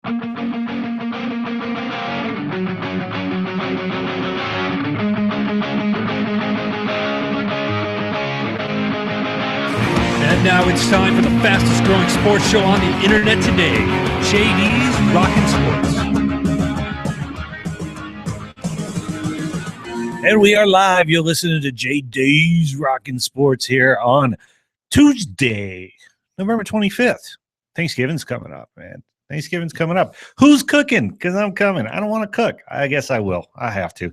And now it's time for the fastest growing sports show on the internet today, JD's Rockin' Sports. And we are live. You're listening to JD's Rockin' Sports here on Tuesday, November 25th. Thanksgiving's coming up, man. Thanksgiving's coming up. Who's cooking? Because I'm coming. I don't want to cook. I guess I will. I have to.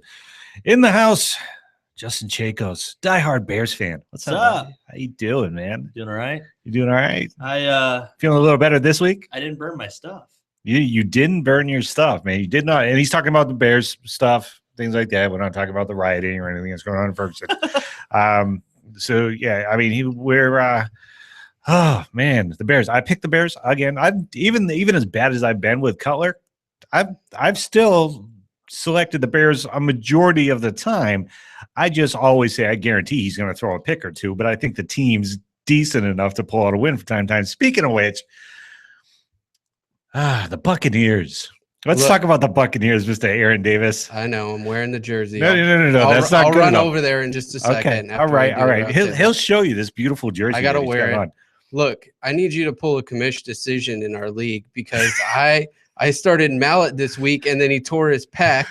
In the house, Justin Chacos, diehard Bears fan. What's up? How you doing, man? Doing all right. You doing all right? I Feeling a little better this week? I didn't burn my stuff. You didn't burn your stuff, man. You did not. And he's talking about the Bears stuff, things like that. We're not talking about the rioting or anything that's going on in Ferguson. So yeah, I mean, oh man, the Bears. I picked the Bears again. I've even as bad as I've been with Cutler, I've still selected the Bears a majority of the time. I just always say I guarantee he's going to throw a pick or two, but I think the team's decent enough to pull out a win from time to time. Speaking of which, the Buccaneers. Let's talk about the Buccaneers, Mr. Aaron Davis. I know. I'm wearing the jersey. No. That's not I'll good run enough. over there in just a second. Okay. All right. He'll show you this beautiful jersey. I got to that he's wear got it. on. Look, I need you to pull a commish decision in our league because I started Mallet this week and then he tore his pec.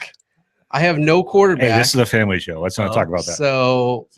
I have no quarterback. Hey, this is a family show. Let's not talk about that. So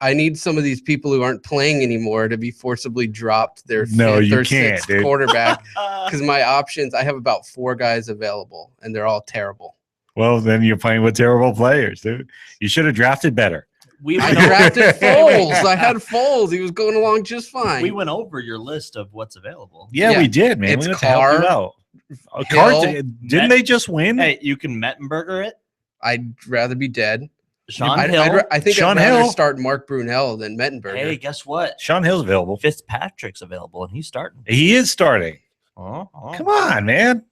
I need some of these people who aren't playing anymore to be forcibly dropped their fifth or sixth quarterback because my options, I have about 4 guys available and they're all terrible. Well, then you're playing with terrible players, dude. You should have drafted better. I drafted Foles. I had Foles. He was going along just fine. We went over your list of what's available. Yeah, we did, man. It's we went to help you out. Didn't they just win? Hey, you can Mettenberger it. I'd rather be dead. Sean Hill. I think I'd rather start Mark Brunell than Mettenberger. Hey, guess what? Sean Hill's available. Fitzpatrick's available, and he's starting. He is starting. Come Come on, man.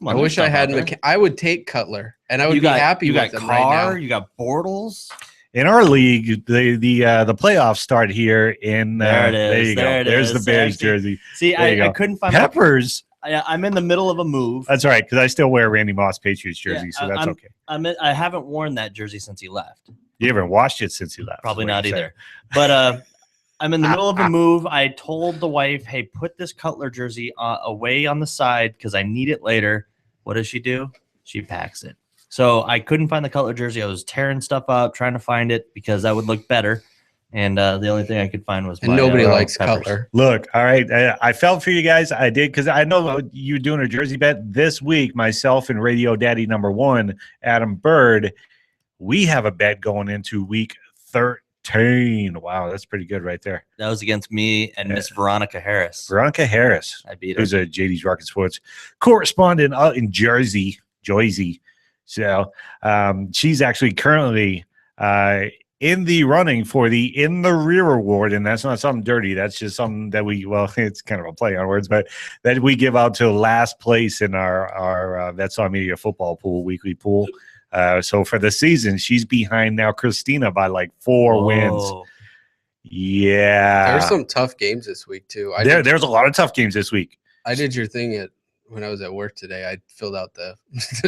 I wish I had I would take Cutler, and I would be happy with him right now. You got Bortles. In our league, the playoffs start here in there it is. There you go. There's the Bears jersey. See, I couldn't find Peppers. I'm in the middle of a move. That's all right, because I still wear Randy Moss Patriots jersey, so that's okay. I haven't worn that jersey since he left. You haven't washed it since he left. Probably not either. But I'm in the middle of a move. I told the wife, hey, put this Cutler jersey away on the side because I need it later. What does she do? She packs it. So I couldn't find the Cutler jersey. I was tearing stuff up, trying to find it because that would look better. And the only thing I could find was nobody likes Peppers. Cutler. Look, all right. I felt for you guys. I did because I know you're doing a jersey bet this week. Myself and Radio Daddy #1, Adam Bird, we have a bet going into week 13. Wow, that's pretty good right there. That was against me and Miss Veronica Harris. Veronica Harris. I beat her. Who's a JD's Rockin' Sports correspondent out in Jersey. So she's actually currently in the running for the In the Rear Award, and that's not something dirty. That's just something that it's kind of a play on words, but that we give out to last place in our Vets on Media football pool, weekly pool. So for the season, she's behind now Christina by like 4 wins. Yeah. There's some tough games this week, too. There's a lot of tough games this week. I did your thing when I was at work today. I filled out the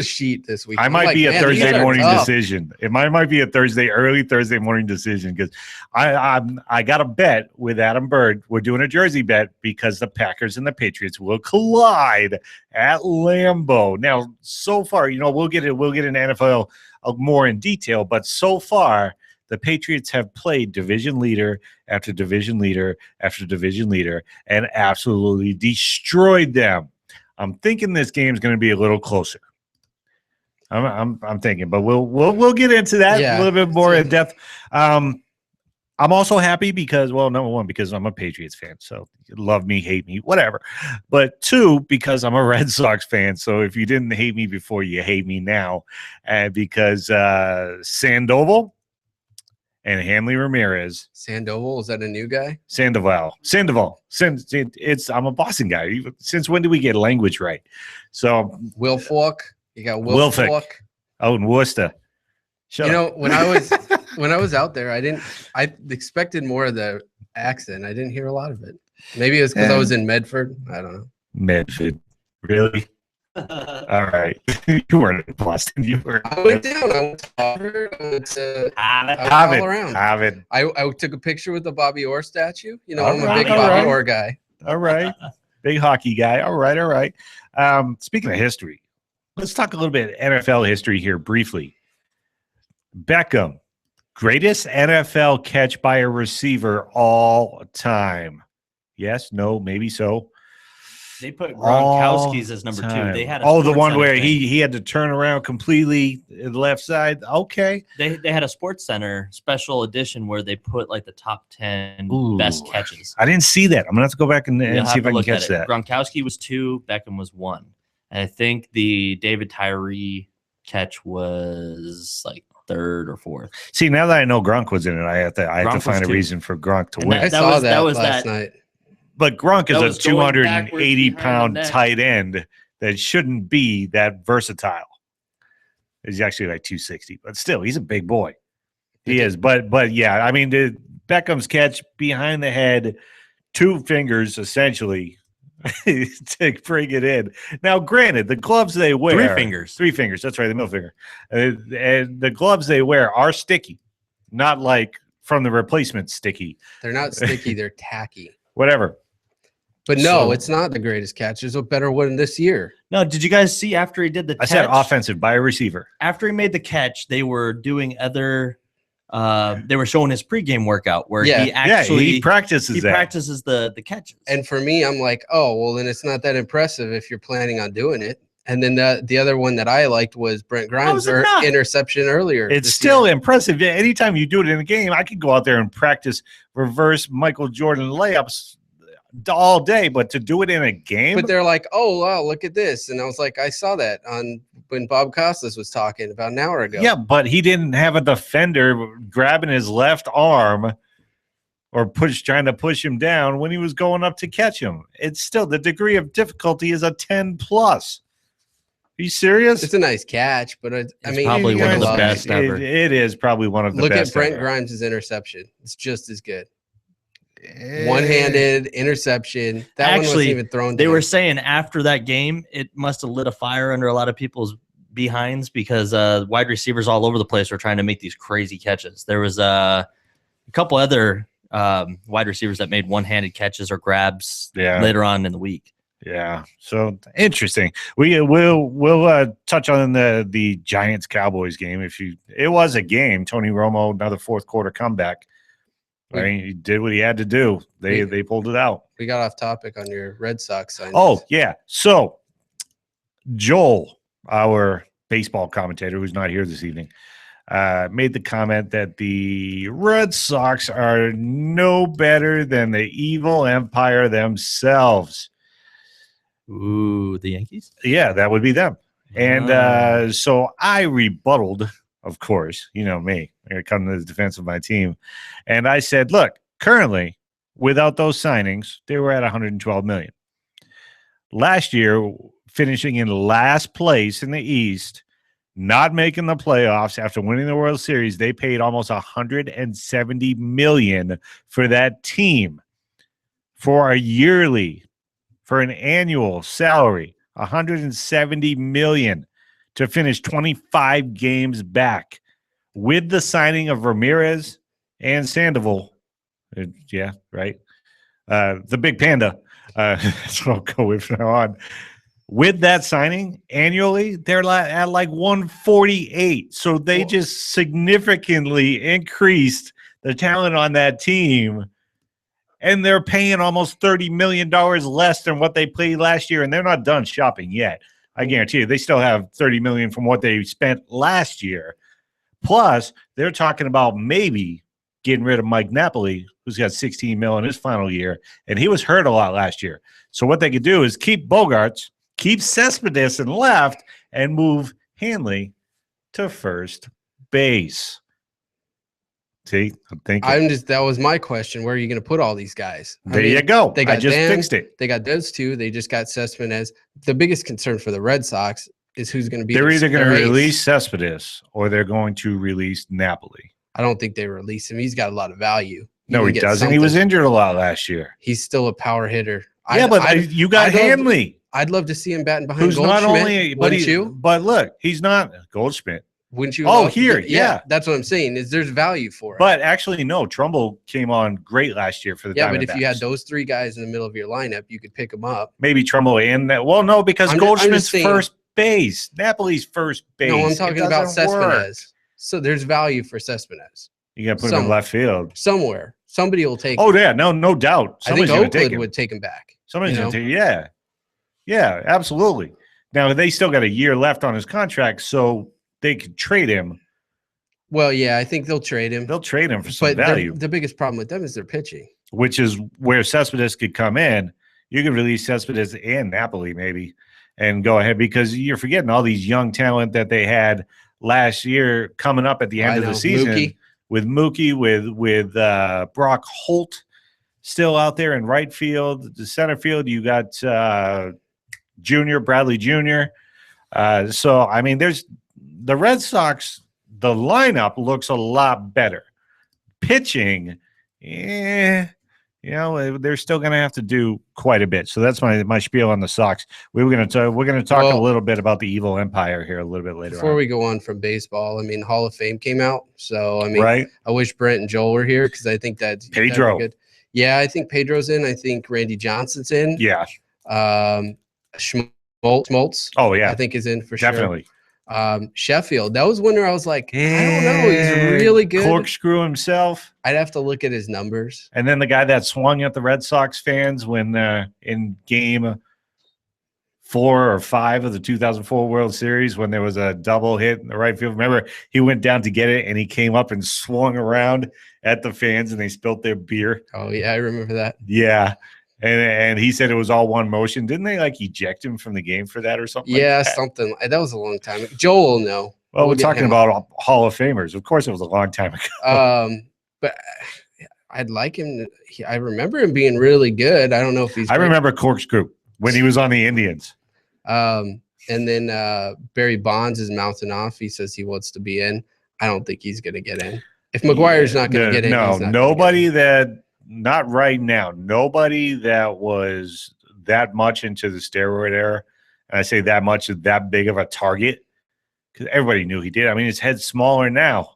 sheet this week. I might be a Thursday morning decision. It might be a early Thursday morning decision because I got a bet with Adam Bird. We're doing a jersey bet because the Packers and the Patriots will collide at Lambeau. Now, so far, we'll get an NFL more in detail, but so far, the Patriots have played division leader after division leader after division leader and absolutely destroyed them. I'm thinking this game is going to be a little closer. I'm thinking, but we'll get into that a little bit more in depth. I'm also happy because, well, number one, because I'm a Patriots fan, so love me, hate me, whatever. But 2, because I'm a Red Sox fan, so if you didn't hate me before, you hate me now, because Sandoval and Hanley Ramirez. Sandoval, is that a new guy? Sandoval. I'm a Boston guy. Since when did we get language right? So Wilfork. You got Wilfork. Oh, in Worcester. When I was out there, I expected more of the accent. I didn't hear a lot of it. Maybe it was because I was in Medford. I don't know. Medford. Really? All right. You weren't in Boston. You were. I went down. I went to Harvard. I went to all around. Harvard. I took a picture with the Bobby Orr statue. You know, All I'm right, a big all Bobby right. Orr guy. All right. Big hockey guy. All right. All right. Speaking of history, let's talk a little bit NFL history here briefly. Beckham, greatest NFL catch by a receiver all time. Yes, no, maybe so. They put Gronkowski's as number 2. They had the one where he had to turn around completely the left side. Okay. They had a Sports Center special edition where they put like the top 10 best catches. I didn't see that. I'm gonna have to go back and see if I can catch that. Gronkowski was 2, Beckham was 1. And I think the David Tyree catch was like 3rd or 4th. See, now that I know Gronk was in it, I have to find a reason for Gronk to win. I saw that last night. But Gronk is a 280-pound tight end that shouldn't be that versatile. He's actually like 260, but still, he's a big boy. He is. But yeah, I mean, Beckham's catch behind the head, 2 fingers essentially to bring it in. Now, granted, the gloves they wear 3 fingers. 3 fingers. That's right, the middle finger. And the gloves they wear are sticky, not like from the replacement sticky. They're not sticky. They're tacky. Whatever. But no, it's not the greatest catch. There's a better one this year. No, did you guys see after he did the catch? I said offensive by a receiver. After he made the catch, they were doing other they were showing his pregame workout where he practices the catches. And for me, I'm like, oh, well, then it's not that impressive if you're planning on doing it. And then the other one that I liked was Brent Grimes' interception earlier. It's still impressive. Anytime you do it in a game, I could go out there and practice reverse Michael Jordan layups all day, but to do it in a game. But they're like, oh, wow, look at this. And I was like, I saw that on when Bob Costas was talking about an hour ago. Yeah, but he didn't have a defender grabbing his left arm or trying to push him down when he was going up to catch him. It's still, the degree of difficulty is a 10+. Are you serious? It's a nice catch, but I mean, probably one of the best ever. It is probably one of the best. Look at Brent Grimes' interception. It's just as good. One-handed interception. That one wasn't even thrown. They were saying after that game, it must have lit a fire under a lot of people's behinds because wide receivers all over the place were trying to make these crazy catches. There was a couple other wide receivers that made one-handed catches or grabs later on in the week. Yeah, so interesting. We'll touch on the Giants Cowboys game. It was a game. Tony Romo, another fourth quarter comeback. Right, he did what he had to do. They pulled it out. We got off topic on your Red Sox signings. Oh yeah, so Joel, our baseball commentator, who's not here this evening, made the comment that the Red Sox are no better than the evil empire themselves. Ooh, the Yankees? Yeah, that would be them. And so I rebutted, of course, you know me. I come to the defense of my team. And I said, look, currently, without those signings, they were at $112 million. Last year, finishing in last place in the East, not making the playoffs after winning the World Series, they paid almost $170 million for that team for an annual salary, $170 million to finish 25 games back. With the signing of Ramirez and Sandoval, yeah, right, the Big Panda, that's what I'll go with from now on. With that signing annually, they're at like 148. So they just significantly increased the talent on that team. And they're paying almost $30 million less than what they paid last year. And they're not done shopping yet. I guarantee you, they still have $30 million from what they spent last year. Plus, they're talking about maybe getting rid of Mike Napoli, who's got $16 million in his final year, and he was hurt a lot last year. So what they could do is keep Bogarts, keep Cespedes in left, and move Hanley to first base. See, I'm thinking. That was my question. Where are you going to put all these guys? There you go. I just fixed it. They got those two. They just got Cespedes. The biggest concern for the Red Sox is who's going to be. They're either going to release Cespedes or they're going to release Napoli. I don't think they release him. He's got a lot of value. No, he doesn't. He was injured a lot last year. He's still a power hitter. Yeah, but you got Hanley. I'd love to see him batting behind Who's Goldschmidt. not only, but look, he's not Goldschmidt. Wouldn't you? Oh, here, yeah. That's what I'm saying. Is there's value for it. But actually, no. Trumbull came on great last year for the Diamondbacks. But if you had those three guys in the middle of your lineup, you could pick them up. Maybe Trumbull and that. Well, no, because Goldschmidt's first base. Napoli's first base. No, I'm talking about Cespedes. So there's value for Cespedes. You got to put him in left field somewhere. Somebody will take. Oh yeah, no doubt. Somebody's I think Oakland would take him back. Somebody's gonna take. Yeah, absolutely. Now they still got a year left on his contract, so they could trade him. Well, yeah, I think they'll trade him. They'll trade him for some value. The biggest problem with them is their pitching, which is where Cespedes could come in. You could release Cespedes and Napoli maybe, and go ahead because you're forgetting all these young talent that they had last year coming up at the end of the season with Mookie, with Brock Holt still out there in right field, the center field. You got Bradley Jr. So I mean, there's the Red Sox. The lineup looks a lot better. Pitching, they're still going to have to do quite a bit. So that's my spiel on the Sox. We're going to talk a little bit about the evil empire here a little bit later. Before we go on from baseball, I mean, Hall of Fame came out, so I mean, right? I wish Brent and Joel were here because I think that's Pedro. Good. Yeah, I think Pedro's in. I think Randy Johnson's in. Yeah. Schmaltz. Oh yeah, I think is in for definitely. Sure. Sheffield. That was one where I was like, I don't know. He's really good. Corkscrew himself. I'd have to look at his numbers. And then the guy that swung at the Red Sox fans when in game 4 or 5 of the 2004 World Series when there was a double hit in the right field. Remember, he went down to get it and he came up and swung around at the fans and they spilt their beer. Oh yeah, I remember that. Yeah. And he said it was all one motion. Didn't they like eject him from the game for that or something? Yeah, like that? something. That was a long time ago. Joel will know. Well, we're talking about Hall of Famers. Of course, it was a long time ago. But I'd like him. I remember him being really good. I don't know if he's. I remember Corkscrew when he was on the Indians. And then Barry Bonds is mouthing off. He says he wants to be in. I don't think he's going to get in. If McGuire's not going to get in, no, nobody that. Not right now. Nobody that was that much into the steroid era, and I say that much is that big of a target because everybody knew he did. I mean, his head's smaller now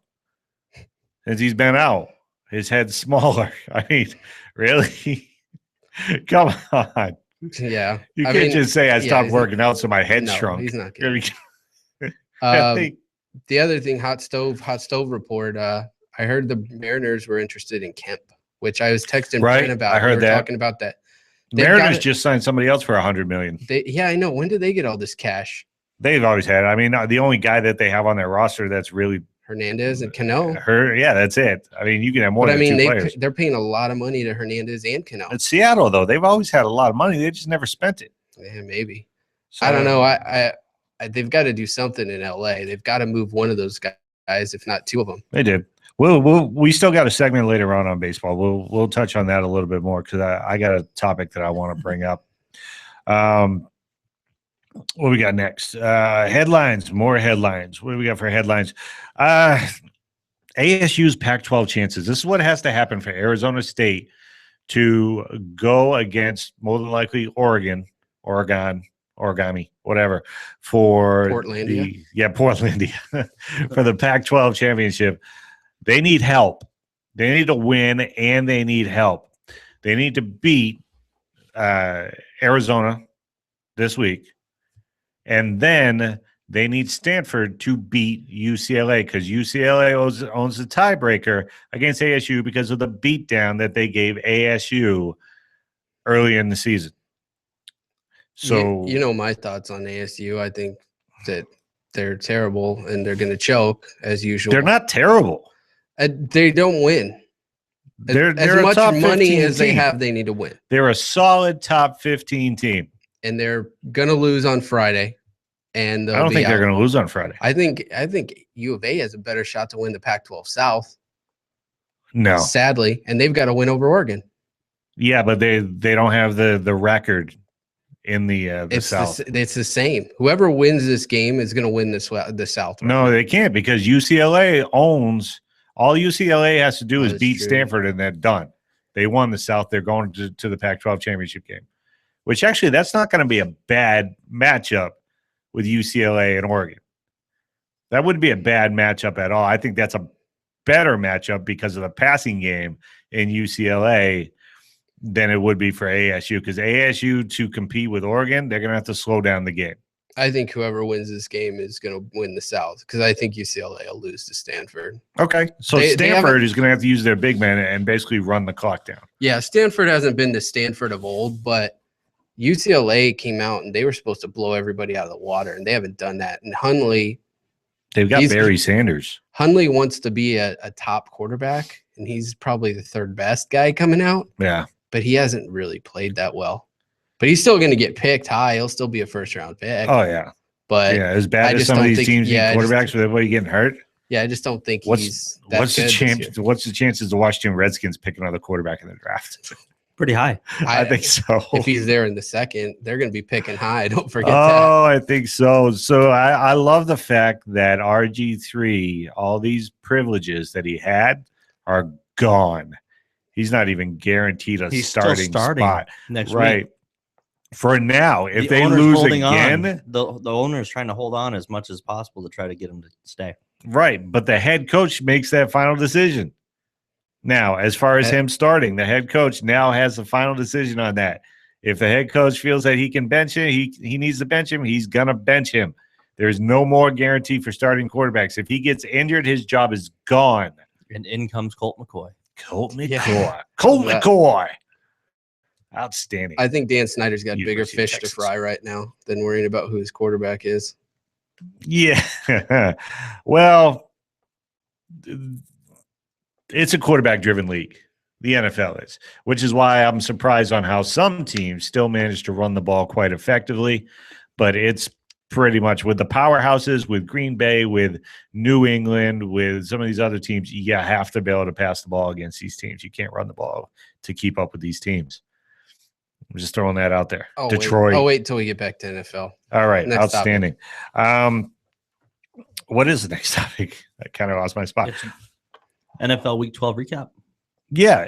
since he's been out. His head's smaller. I mean, really? Come on. Yeah. You can't just say I stopped working out so my head shrunk. He's not good. The other thing, hot stove report. I heard the Mariners were interested in Kemp. Which I was texting Brent about. I heard that. Talking about that. Mariners just signed somebody else for $100 million. Yeah, I know. When did they get all this cash? They've always had. I mean, the only guy that they have on their roster that's really Hernandez and Cano. Yeah, that's it. I mean, you can have more than two players. They're paying a lot of money to Hernandez and Cano. It's Seattle, though. They've always had a lot of money. They just never spent it. Yeah, maybe. So, I don't know. I they've got to do something in LA. They've got to move one of those guys, if not two of them. They did. We still got a segment later on baseball. We'll touch on that a little bit more because I got a topic that I want to bring up. What we got next? Headlines, more headlines. What do we got for headlines? ASU's Pac-12 chances. This is what has to happen for Arizona State to go against more than likely Oregon, Origami, whatever, for Portlandia. Portlandia for the Pac-12 championship. They need help. They need to win, and they need help. They need to beat Arizona this week, and then they need Stanford to beat UCLA because UCLA owns the tiebreaker against ASU because of the beatdown that they gave ASU early in the season. So you know my thoughts on ASU. I think that they're terrible and they're going to choke as usual. They're not terrible. They don't win. They're as much money as team. They have, they need to win. They're a solid top 15 team. And they're going to lose on Friday. And I don't think they're going to lose on Friday. I think U of A has a better shot to win the Pac-12 South. No. Sadly. And they've got to win over Oregon. Yeah, but they don't have the record in the South. It's the same. Whoever wins this game is going to win the South. Right? No, they can't because UCLA owns – all UCLA has to do is beat Stanford, and they're done. They won the South. They're going to the Pac-12 championship game. which actually that's not going to be a bad matchup with UCLA and Oregon. That wouldn't be a bad matchup at all. I think that's a better matchup because of the passing game in UCLA than it would be for ASU, because ASU to compete with Oregon, they're going to have to slow down the game. I think whoever wins this game is going to win the South, because I think UCLA will lose to Stanford. Okay. So Stanford is going to have to use their big man and basically run the clock down. Yeah, Stanford hasn't been the Stanford of old, but UCLA came out and they were supposed to blow everybody out of the water, and they haven't done that. And Hundley, they've got Barry Sanders. Hundley wants to be a top quarterback, and he's probably the third best guy coming out. Yeah. But he hasn't really played that well. But he's still going to get picked high. He'll still be a first-round pick. Oh, yeah. But yeah, as bad as some of these teams need quarterbacks with everybody getting hurt. Yeah, I just don't think he's that what's the chance? What's the chances the Washington Redskins pick another quarterback in the draft? Pretty high. I think so. If he's there in the second, they're going to be picking high. Don't forget that. Oh, I think so. So I love the fact that RG3, all these privileges that he had are gone. He's not even guaranteed a starting spot next week. For now, if the they lose again, the owner is trying to hold on as much as possible to try to get him to stay. Right, but the head coach makes that final decision. Now, as far as him starting, the head coach now has the final decision on that. If the head coach feels that he can bench him, he needs to bench him, he's going to bench him. There's no more guarantee for starting quarterbacks. If he gets injured, his job is gone. And in comes Colt McCoy. Colt McCoy. Outstanding. I think Dan Snyder's got bigger fish to fry right now than worrying about who his quarterback is. Yeah. Well, it's a quarterback-driven league. The NFL is, which is why I'm surprised on how some teams still manage to run the ball quite effectively. But it's pretty much with the powerhouses, with Green Bay, with New England, with some of these other teams, you have to be able to pass the ball against these teams. You can't run the ball to keep up with these teams. I'm just throwing that out there. Detroit. Wait till we get back to NFL. All right. Next outstanding. What is the next topic? I kind of lost my spot. It's NFL Week 12 recap. Yeah.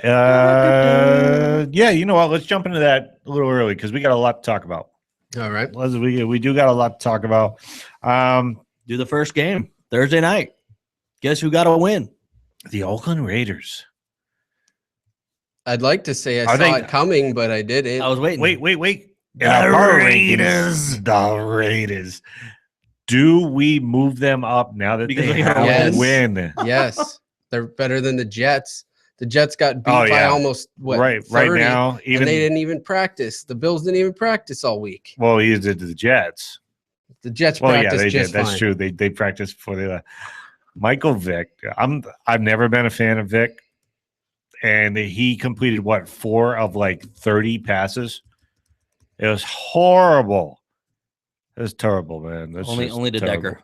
Yeah. You know what? Let's jump into that a little early because we got a lot to talk about. All right. We do got a lot to talk about. Do the first game Thursday night. Guess who got a win? The Oakland Raiders. I'd like to say I saw it coming, but I didn't. I was waiting. Wait. The Raiders. The Raiders. Do we move them up now that they have a win? Yes. They're better than the Jets. The Jets got beat by almost right now. Even they didn't even practice. The Bills didn't even practice all week. Well, he did the Jets. The Jets practiced they just did. That's fine. true. They practiced before they left. Michael Vick. I've never been a fan of Vick. And he completed 4 of 30 passes. It was horrible. It was terrible, man. Only to Decker.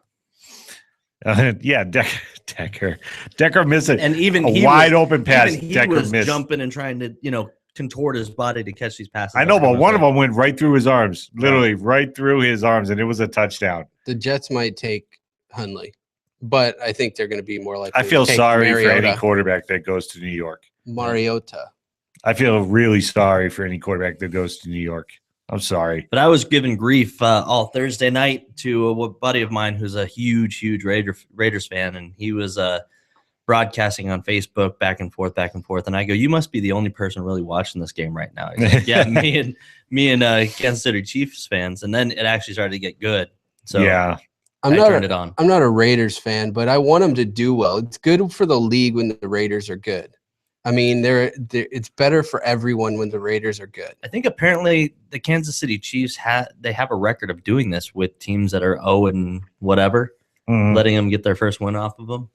Yeah, Decker. Decker missed it. And even a wide open pass. Decker was missed. Jumping and trying to, contort his body to catch these passes. I know, but one of them went right through his arms, literally right through his arms, and it was a touchdown. The Jets might take Hundley, but I think they're going to be more likely. I feel sorry for any quarterback that goes to New York. Mariota. I feel really sorry for any quarterback that goes to New York. I'm sorry. But I was giving grief all Thursday night to a buddy of mine who's a huge Raiders fan, and he was broadcasting on Facebook back and forth. And I go, "You must be the only person really watching this game right now." He's like, yeah, me and Kansas City Chiefs fans. And then it actually started to get good. So yeah. I turned it on. I'm not a Raiders fan, but I want them to do well. It's good for the league when the Raiders are good. I mean, it's better for everyone when the Raiders are good. I think apparently the Kansas City Chiefs have a record of doing this with teams that are 0 and whatever, letting them get their first win off of them.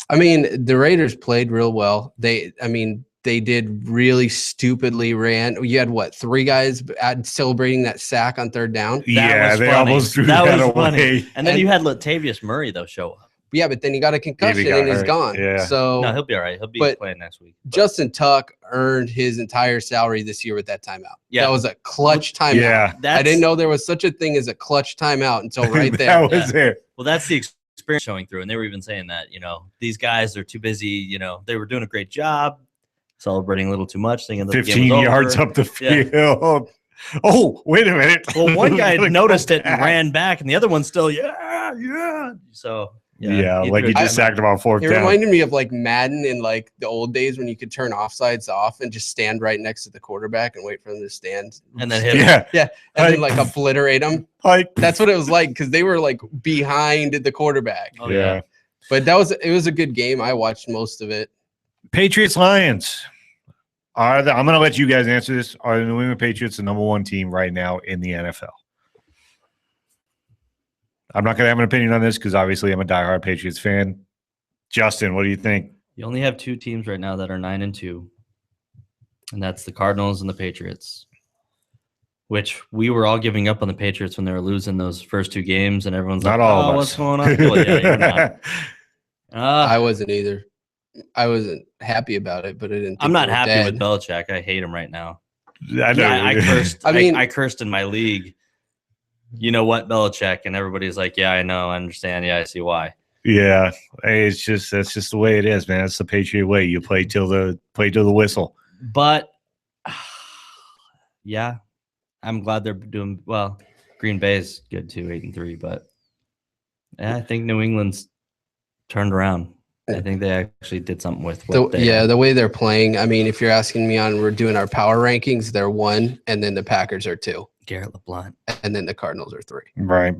I mean, the Raiders played real well. They did really stupidly ran. You had 3 guys celebrating that sack on 3rd down. They almost threw that away. Funny. And then you had Latavius Murray though show up. Yeah, but then he got a concussion and he's gone. Yeah. So no, he'll be all right. He'll be playing next week. Justin Tuck earned his entire salary this year with that timeout. Yeah, that was a clutch timeout. Yeah, I didn't know there was such a thing as a clutch timeout until right there. That was it. Well, that's the experience showing through, and they were even saying that these guys are too busy. They were doing a great job, celebrating a little too much, thinking that 15 yards up the field. Oh, wait a minute. Well, one guy noticed it and ran back, and the other one still, yeah. So yeah, like you just sacked him on fourth down. It reminded me of like Madden in like the old days when you could turn offsides off and just stand right next to the quarterback and wait for them to stand and then hit him. Yeah, and then like obliterate them. That's what it was like because they were like behind the quarterback. Oh yeah. But it was a good game. I watched most of it. Patriots Lions. I'm going to let you guys answer this. Are the New England Patriots the number one team right now in the NFL? I'm not going to have an opinion on this because obviously I'm a diehard Patriots fan. Justin, what do you think? You only have two teams right now that are 9-2, and that's the Cardinals and the Patriots, which we were all giving up on the Patriots when they were losing those first two games, and everyone's not like, all of us. What's going on? Well, yeah, you're not. I wasn't either. I wasn't happy about it, but I didn't. I'm not happy with Belichick. I hate him right now. I know. I cursed. I cursed in my league. You know what, Belichick? And everybody's like, yeah, I know. I understand. Yeah, I see why. Yeah. That's just the way it is, man. It's the Patriot way. You play till the whistle. But yeah, I'm glad they're doing well. Green Bay's good too, 8-3, but yeah, I think New England's turned around. I think they actually did something with what the way they're playing. I mean, if you're asking me we're doing our power rankings, they're 1, and then the Packers are 2. Garrett LeBlanc. And then the Cardinals are 3. Right.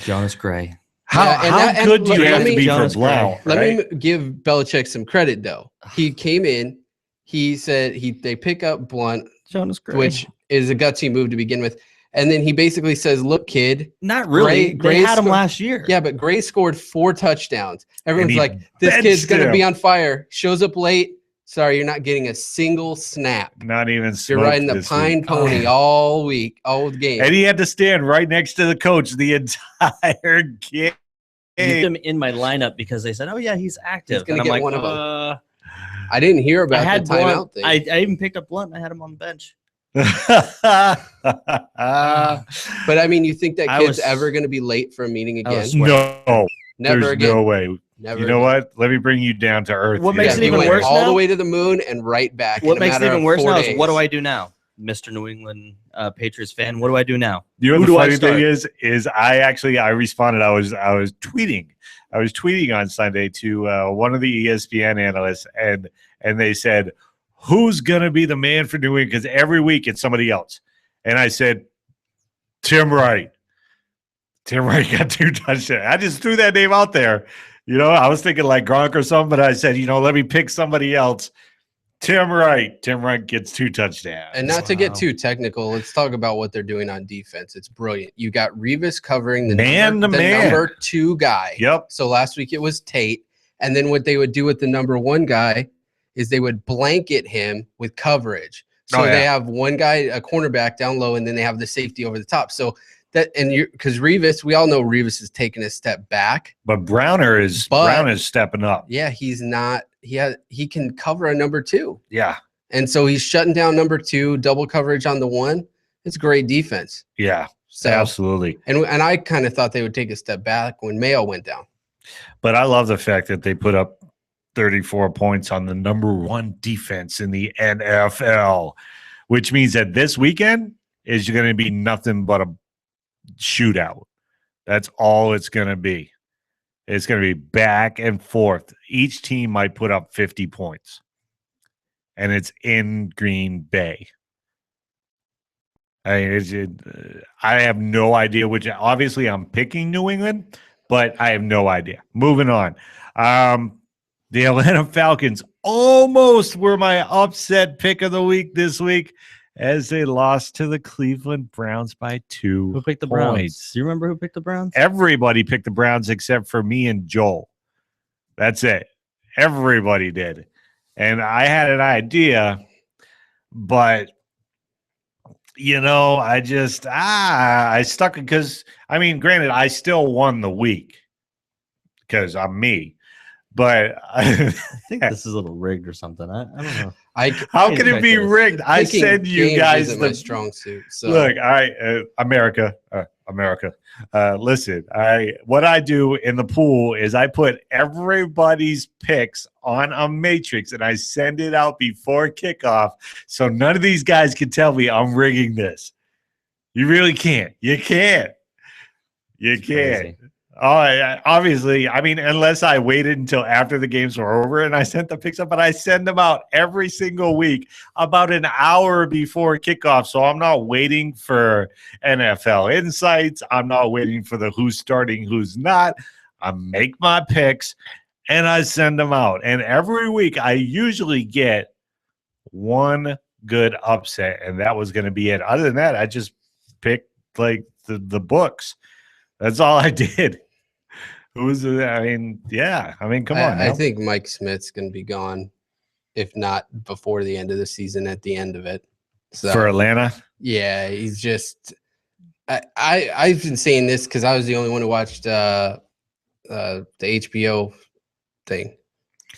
Jonas Gray. How good do you have to be for Blount? Let me give Belichick some credit, though. He came in. He said they pick up Blount, Jonas Gray, which is a gutsy move to begin with. And then he basically says, look, kid. Not really. Gray had him last year. Yeah, but Gray scored 4 touchdowns. Everyone's like, this kid's going to be on fire. Shows up late. Sorry, you're not getting a single snap. Not even You're riding the pine pony all week, all game. And he had to stand right next to the coach the entire game. I used him in my lineup because they said, oh, yeah, he's active. He's going to get one of them. I didn't hear about the timeout thing. I even picked up Blount. I had him on the bench. But I mean, you think that kid's ever going to be late for a meeting again? No. Never again. No way. Never you know what? Let me bring you down to earth. What makes it even worse all the way to the moon and right back. What makes it even worse now is what do I do now? Mr. New England Patriots fan, what do I do now? You know, the funny thing is I responded. I was tweeting. I was tweeting on Sunday to one of the ESPN analysts, and they said, who's going to be the man for New England? Because every week it's somebody else. And I said, Tim Wright. Tim Wright got 2 touchdowns. I just threw that name out there. You know, I was thinking like Gronk or something, but I said, let me pick somebody else. Tim Wright. Tim Wright gets 2 touchdowns. And not to get too technical, let's talk about what they're doing on defense. It's brilliant. You got Revis covering the number 2 guy. Yep. So last week it was Tate. And then what they would do with the number 1 guy is they would blanket him with coverage. So they have one guy, a cornerback down low, and then they have the safety over the top. So because Revis, we all know Revis is taking a step back. But Brown is stepping up. Yeah, he's not. He can cover a number 2. Yeah. And so he's shutting down number 2, double coverage on the 1. It's great defense. Yeah, so, absolutely. And I kind of thought they would take a step back when Mayo went down. But I love the fact that they put up 34 points on the number 1 defense in the NFL, which means that this weekend is going to be nothing but a shootout. That's all it's going to be. It's going to be back and forth. Each team might put up 50 points, and it's in Green Bay. I have no idea which. Obviously, I'm picking New England, but I have no idea. Moving on. The Atlanta Falcons almost were my upset pick of the week this week, as they lost to the Cleveland Browns by 2 Who picked the Browns? Do you remember who picked the Browns? Everybody picked the Browns except for me and Joel. That's it. Everybody did. And I had an idea, but, I stuck because, granted, I still won the week because I'm me. But I think this is a little rigged or something. I don't know. How can it be rigged? I said you guys my strong suit. So. Look, America. Listen, what I do in the pool is I put everybody's picks on a matrix and I send it out before kickoff, so none of these guys can tell me I'm rigging this. You really can't. You can't. You can't. Oh, obviously, I mean, unless I waited until after the games were over and I sent the picks up, but I send them out every single week about an hour before kickoff. So I'm not waiting for NFL insights. I'm not waiting for the who's starting, who's not. I make my picks and I send them out. And every week I usually get one good upset, and that was going to be it. Other than that, I just picked like the books. That's all I did. Come on. I think Mike Smith's going to be gone, if not before the end of the season, at the end of it. So, for Atlanta? Yeah, he's just I've been saying this because I was the only one who watched the HBO thing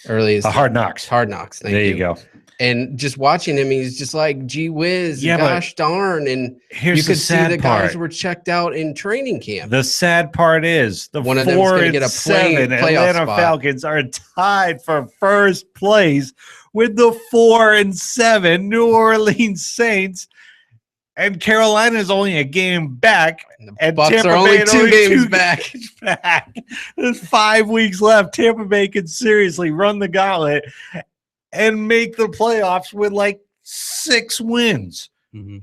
earliest. The Hard Knocks. Hard Knocks. There you go. And just watching him, he's just like, gee whiz, gosh darn. And you could see the guys were checked out in training camp. The sad part is the one of 4-7 Atlanta Falcons are tied for first place with the 4-7 New Orleans Saints. And Carolina is only a game back. And Bucks Tampa are only two games back. There's 5 weeks left. Tampa Bay could seriously run the gauntlet and make the playoffs with like 6 wins. Mm-hmm.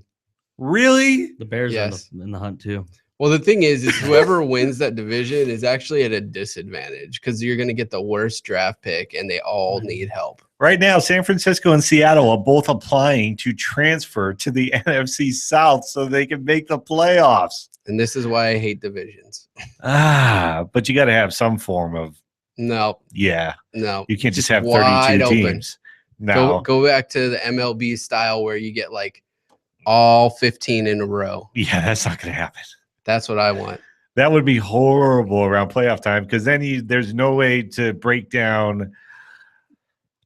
Really? The Bears are in the hunt too. Well, the thing is whoever wins that division is actually at a disadvantage because you're going to get the worst draft pick and they all need help. Right now, San Francisco and Seattle are both applying to transfer to the NFC South so they can make the playoffs. And this is why I hate divisions. But you got to have some form of. No. Yeah. No. You can't just have 32 teams. No. Go back to the MLB style where you get like all 15 in a row. Yeah, that's not going to happen. That's what I want. That would be horrible around playoff time because then there's no way to break down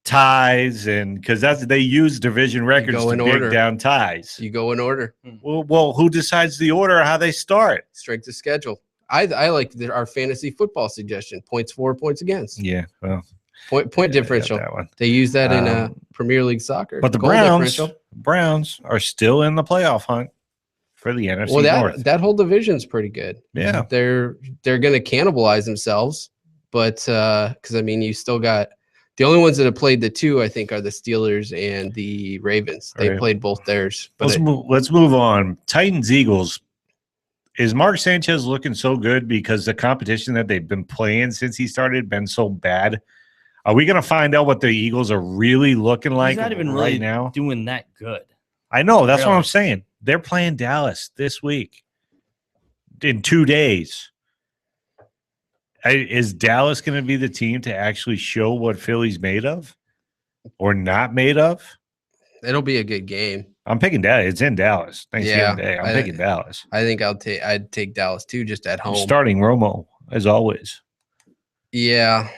ties and because they use division records to break down ties. You go in order. Well, who decides the order or how they start? Strength of schedule. I like our fantasy football suggestion: points for, points against. Yeah, well, point differential. That one. They use that in Premier League soccer. But the Browns are still in the playoff hunt for the NFC North. That whole division's pretty good. Yeah, they're going to cannibalize themselves, but because I mean, you still got the only ones that have played the two. I think are the Steelers and the Ravens. They played both theirs. But let's move on. Titans Eagles. Is Mark Sanchez looking so good because the competition that they've been playing since he started been so bad? Are we going to find out what the Eagles are really looking like? He's not even right really now doing that good. I know. That's what I'm saying. They're playing Dallas this week in 2 days. Is Dallas going to be the team to actually show what Philly's made of or not made of? It'll be a good game. I'm picking Dallas. It's in Dallas. Thanksgiving Day. I'm picking Dallas. I think I'd take Dallas too, just at home. I'm starting Romo as always. Yeah.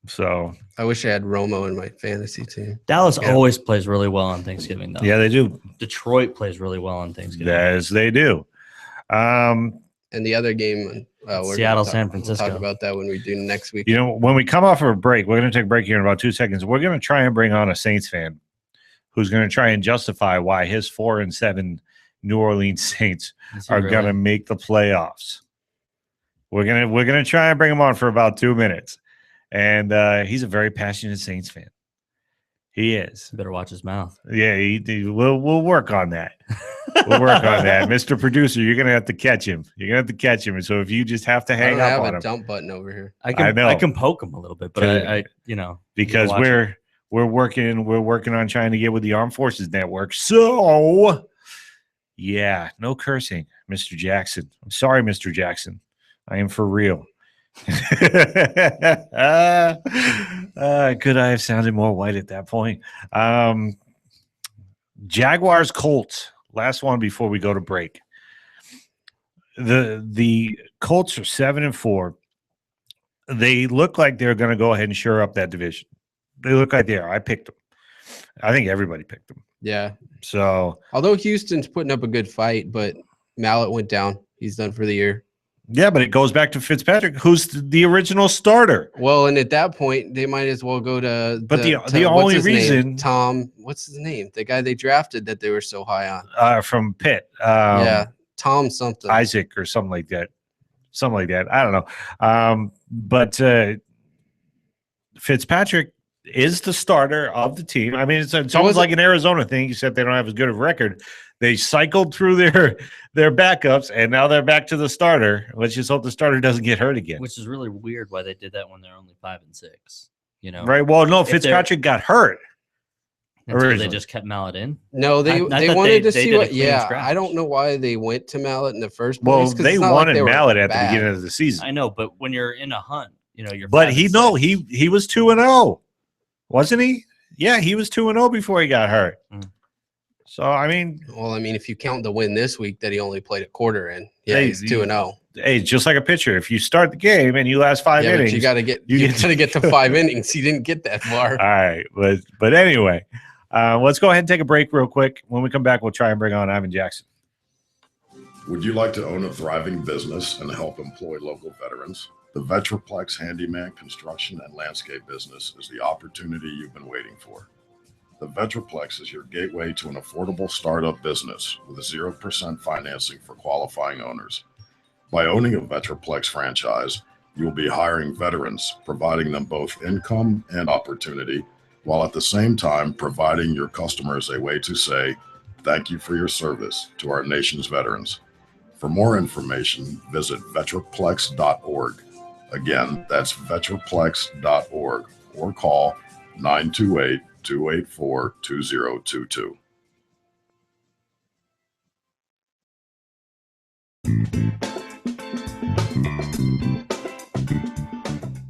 So I wish I had Romo in my fantasy team. Dallas always plays really well on Thanksgiving, though. Yeah, they do. Detroit plays really well on Thanksgiving. Yes, they do. And the other game, Seattle, San Francisco. We'll talk about that when we do next week. You know, when we come off of a break, we're going to take a break here in about 2 seconds. We're going to try and bring on a Saints fan who's going to try and justify why his 4-7 New Orleans Saints are going to make the playoffs. We're gonna try and bring him on for about 2 minutes, and he's a very passionate Saints fan. He is. Better watch his mouth. Yeah, we'll work on that. We'll work on that, Mr. Producer. You're gonna have to catch him. And so if you just have to hang up on him, I have a dump button over here. I can poke him a little bit, but I because we're working on trying to get with the Armed Forces Network. So yeah, no cursing, Mr. Jackson. I'm sorry, Mr. Jackson. I am for real. Could I have sounded more white at that point? Jaguars Colts. Last one before we go to break. The Colts are 7-4. They look like they're going to go ahead and shore up that division. They look like they are. I picked them. I think everybody picked them. Yeah. So although Houston's putting up a good fight, but Mallet went down. He's done for the year. Yeah, but it goes back to Fitzpatrick, who's the original starter. Well, and at that point, they might as well go to. But the only reason Tom, what's his name? The guy they drafted that they were so high on. From Pitt. Yeah, Tom something. Isaac or something like that. Something like that. I don't know. But Fitzpatrick is the starter of the team. I mean, it's almost like an Arizona thing, except they don't have as good of a record. They cycled through their backups, and now they're back to the starter. Let's just hope the starter doesn't get hurt again. Which is really weird why they did that when they're only 5-6. You know, right? Well, no, Fitzpatrick got hurt. Or they just kept Mallett in. No, they wanted to see what. Yeah, I don't know why they went to Mallett in the first place. Well, they wanted Mallett at the beginning of the season. I know, but when you're in a hunt, you know, you're. But he was 2-0, wasn't he? Yeah, he was 2-0 before he got hurt. So I mean, if you count the win this week that he only played a quarter in, yeah, he's 2-0. Hey, just like a pitcher, if you start the game and you last 5 innings, you got to get to 5 innings. He didn't get that far. All right, but anyway, let's go ahead and take a break real quick. When we come back, we'll try and bring on Ivan Jackson. Would you like to own a thriving business and help employ local veterans? The Vetraplex Handyman Construction and Landscape business is the opportunity you've been waiting for. The Vetraplex is your gateway to an affordable startup business with 0% financing for qualifying owners. By owning a Vetraplex franchise, you will be hiring veterans, providing them both income and opportunity, while at the same time providing your customers a way to say, thank you for your service to our nation's veterans. For more information, visit vetraplex.org. Again, that's vetraplex.org or call 928-284-2022.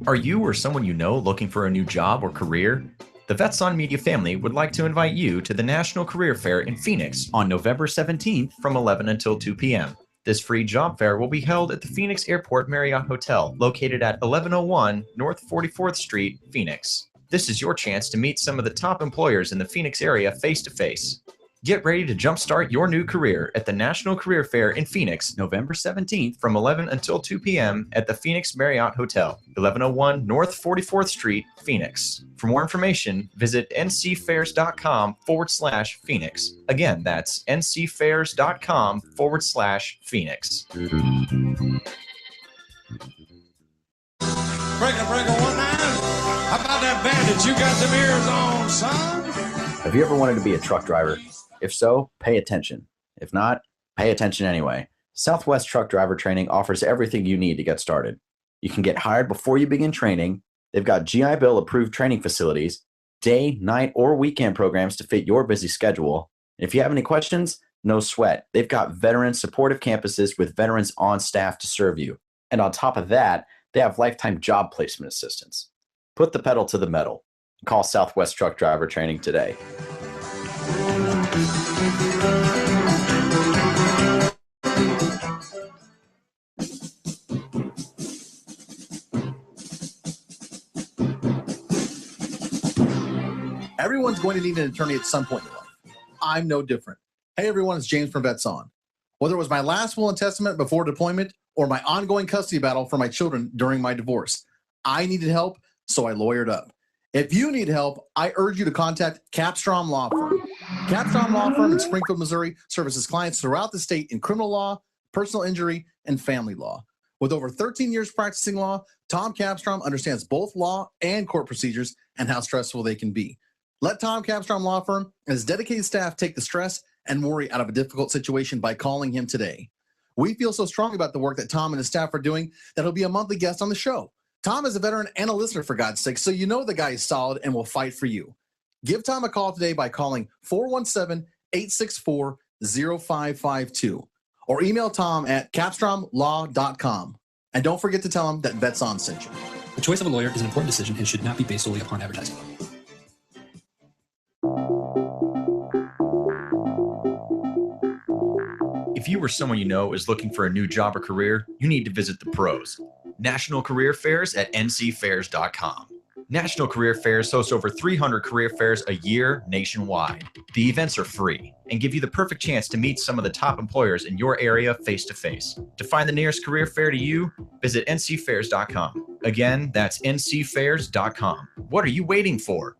Are you or someone you know looking for a new job or career? The Vets on Media family would like to invite you to the National Career Fair in Phoenix on November 17th from 11 until 2 p.m. This free job fair will be held at the Phoenix Airport Marriott Hotel, located at 1101 North 44th Street, Phoenix. This is your chance to meet some of the top employers in the Phoenix area face-to-face. Get ready to jumpstart your new career at the National Career Fair in Phoenix, November 17th from 11 until 2 p.m. at the Phoenix Marriott Hotel, 1101 North 44th Street, Phoenix. For more information, visit ncfairs.com/Phoenix. Again, that's ncfairs.com/Phoenix. Break a 19. How about that bandit? You got them ears on, son? Have you ever wanted to be a truck driver? If so, pay attention. If not, pay attention anyway. Southwest Truck Driver Training offers everything you need to get started. You can get hired before you begin training. They've got GI Bill approved training facilities, day, night, or weekend programs to fit your busy schedule. And if you have any questions, no sweat. They've got veteran supportive campuses with veterans on staff to serve you. And on top of that, they have lifetime job placement assistance. Put the pedal to the metal. Call Southwest Truck Driver Training today. Everyone's going to need an attorney at some point in their life. I'm no different. Hey everyone, it's James from Vets On. Whether it was my last will and testament before deployment or my ongoing custody battle for my children during my divorce, I needed help, so I lawyered up. If you need help, I urge you to contact Capstrom Law Firm. Capstrom Law Firm in Springfield, Missouri services clients throughout the state in criminal law, personal injury, and family law. With over 13 years practicing law, Tom Capstrom understands both law and court procedures and how stressful they can be. Let Tom Capstrom Law Firm and his dedicated staff take the stress and worry out of a difficult situation by calling him today. We feel so strong about the work that Tom and his staff are doing that he'll be a monthly guest on the show. Tom is a veteran and a listener, for God's sake, so you know the guy is solid and will fight for you. Give Tom a call today by calling 417-864-0552 or email Tom at capstromlaw.com. And don't forget to tell him that Vets On sent you. The choice of a lawyer is an important decision and should not be based solely upon advertising. If you or someone you know is looking for a new job or career, you need to visit the pros. National Career Fairs at ncfairs.com. National Career Fairs host over 300 career fairs a year nationwide. The events are free and give you the perfect chance to meet some of the top employers in your area face-to-face. To find the nearest career fair to you, visit ncfairs.com. Again, that's ncfairs.com. What are you waiting for?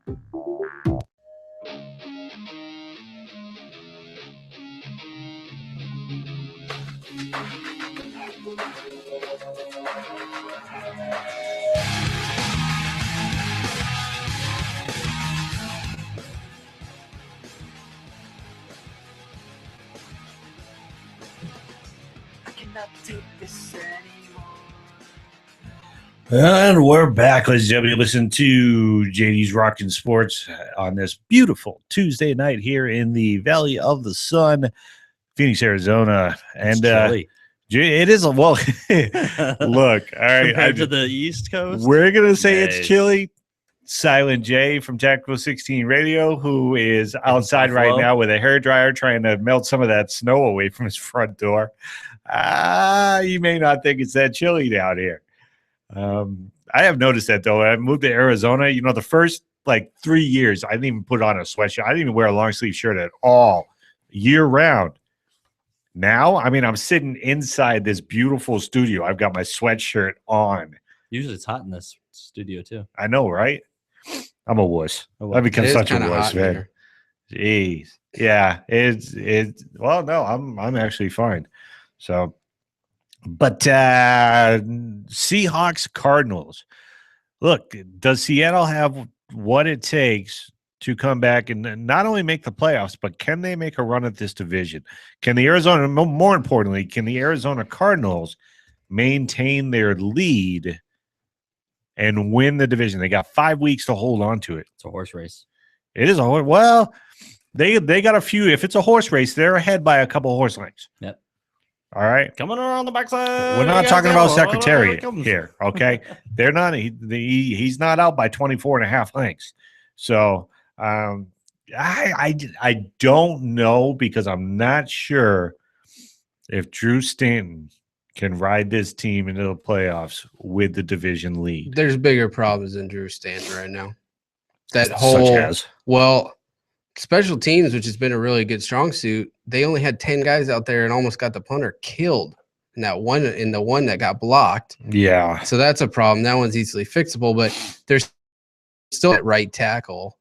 And we're back, ladies and gentlemen. Listen to JD's Rockin' Sports on this beautiful Tuesday night here in the Valley of the Sun, Phoenix, Arizona. And it is a well. Look, all right, compared to the East Coast, we're gonna say it's chilly. Silent J from Tactical 16 Radio, who is outside right now with a hairdryer trying to melt some of that snow away from his front door. You may not think it's that chilly down here. I have noticed that though. I moved to Arizona. You know, the first like 3 years, I didn't even put on a sweatshirt. I didn't even wear a long sleeve shirt at all, year round. Now, I mean, I'm sitting inside this beautiful studio. I've got my sweatshirt on. Usually, it's hot in this studio too. I know, right? I'm a wuss. I become such a wuss, man. Jeez, yeah. It's well, no, I'm actually fine. So. But Seahawks, Cardinals. Look, does Seattle have what it takes to come back and not only make the playoffs, but can they make a run at this division? Can the Arizona, more importantly, can the Arizona Cardinals maintain their lead and win the division? They got 5 weeks to hold on to it. It's a horse race. It is a horse. Well, they got a few. If it's a horse race, they're ahead by a couple of horse lengths. Yep. All right. Coming around the backside. We're not talking about Secretariat here, okay? They're not. He's not out by 24 and a half lengths. So I don't know because I'm not sure if Drew Stanton can ride this team into the playoffs with the division lead. There's bigger problems than Drew Stanton right now. That special teams, which has been a really good strong suit, they only had 10 guys out there and almost got the punter killed in the one that got blocked. Yeah. So that's a problem. That one's easily fixable, but there's still at right tackle.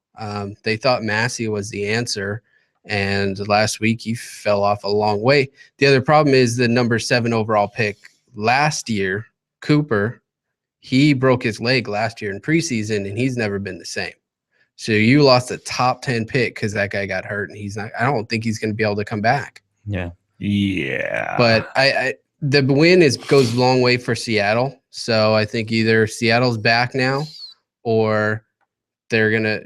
They thought Massey was the answer, and last week he fell off a long way. The other problem is the number 7 overall pick last year, Cooper. He broke his leg last year in preseason, and he's never been the same. So you lost a top 10 pick because that guy got hurt, and he's not. I don't think he's going to be able to come back. Yeah. But the win goes a long way for Seattle. So I think either Seattle's back now, or they're gonna.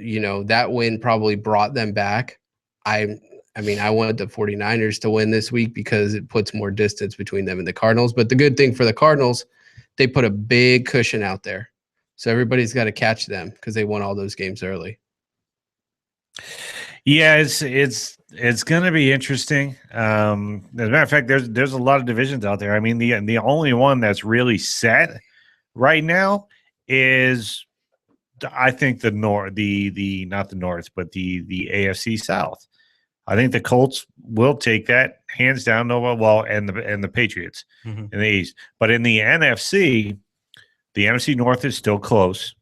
That win probably brought them back. I wanted the 49ers to win this week because it puts more distance between them and the Cardinals. But the good thing for the Cardinals, they put a big cushion out there. So everybody's got to catch them because they won all those games early. Yeah, it's going to be interesting. As a matter of fact, there's a lot of divisions out there. I mean, the only one that's really set right now is, I think, the not the North, but the AFC South. I think the Colts will take that hands down. Well, and the Patriots in the East, but in the NFC. The NFC North is still close,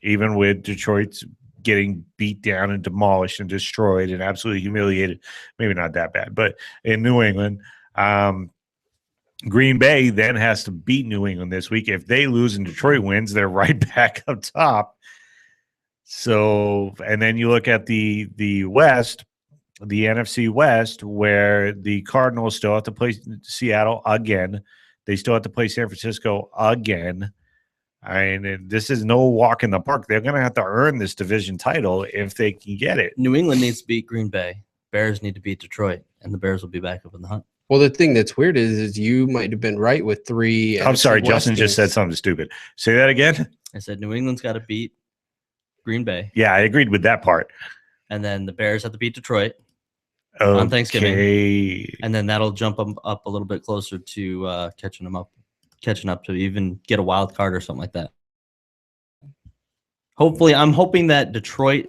even with Detroit getting beat down and demolished and destroyed and absolutely humiliated. Maybe not that bad, but in New England, Green Bay then has to beat New England this week. If they lose and Detroit wins, they're right back up top. So, and then you look at the West, the NFC West, where the Cardinals still have to play Seattle again. They still have to play San Francisco again. I mean, this is no walk in the park. They're going to have to earn this division title if they can get it. New England needs to beat Green Bay. Bears need to beat Detroit, and the Bears will be back up in the hunt. Well, the thing that's weird is you might have been right with 3. I'm sorry, Justin just said something stupid. Say that again. I said New England's got to beat Green Bay. Yeah, I agreed with that part. And then the Bears have to beat Detroit on Thanksgiving. And then that'll jump them up a little bit closer to catching up to even get a wild card or something like that. Hopefully, I'm hoping that Detroit.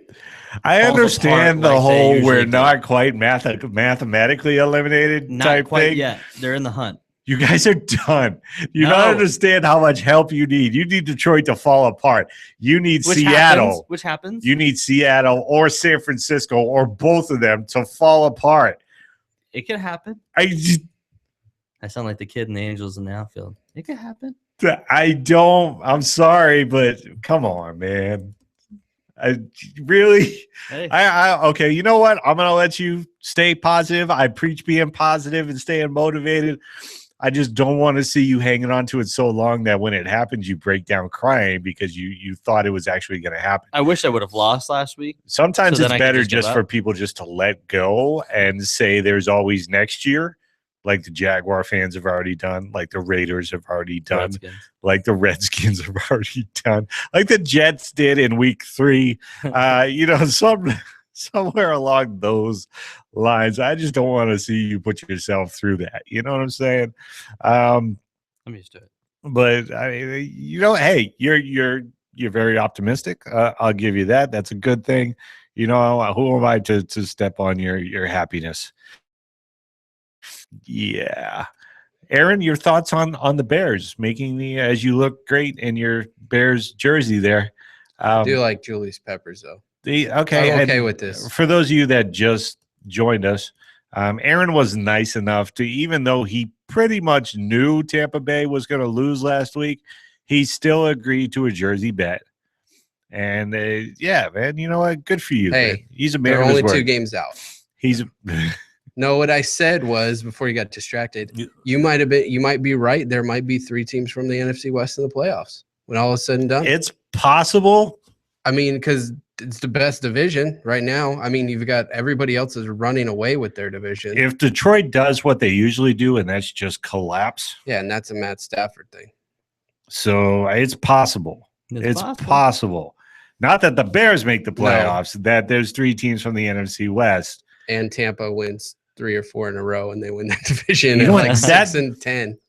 I understand the whole we're do. not quite mathematically eliminated Not type quite thing. yet. They're in the hunt. You guys are done. You don't understand how much help you need. You need Detroit to fall apart. You need Seattle. Which happens? You need Seattle or San Francisco or both of them to fall apart. It could happen. I sound like the kid in the Angels in the outfield. It could happen. I'm sorry, but come on, man. Really? Hey. Okay, you know what? I'm gonna let you stay positive. I preach being positive and staying motivated. I just don't want to see you hanging on to it so long that when it happens, you break down crying because you thought it was actually going to happen. I wish I would have lost last week. Sometimes it's better just for people just to let go and say there's always next year, like the Jaguar fans have already done, like the Raiders have already done, like the Redskins have already done, like the Jets did in week 3. Somewhere along those lines. I just don't want to see you put yourself through that. You know what I'm saying? I'm used to it. But hey, you're very optimistic. I'll give you that. That's a good thing. Who am I to step on your happiness? Yeah. Aaron, your thoughts on the Bears making as you look great in your Bears jersey there. I do like Julius Peppers though. I'm okay with this. For those of you that just joined us, Aaron was nice enough to, even though he pretty much knew Tampa Bay was going to lose last week, he still agreed to a jersey bet. And yeah, man, you know what? Good for you. Hey, man. He's a man. They're only 2 games out. He's no. What I said was before you got distracted. You might be right. There might be 3 teams from the NFC West in the playoffs when all is said and done. It's possible. I mean, because it's the best division right now. I mean, you've got everybody else is running away with their division. If Detroit does what they usually do, and that's just collapse. Yeah, and that's a Matt Stafford thing. So it's possible. It's possible. Not that the Bears make the playoffs, that there's 3 teams from the NFC West. And Tampa wins 3 or 4 in a row, and they win that division you know at like 6 and 10.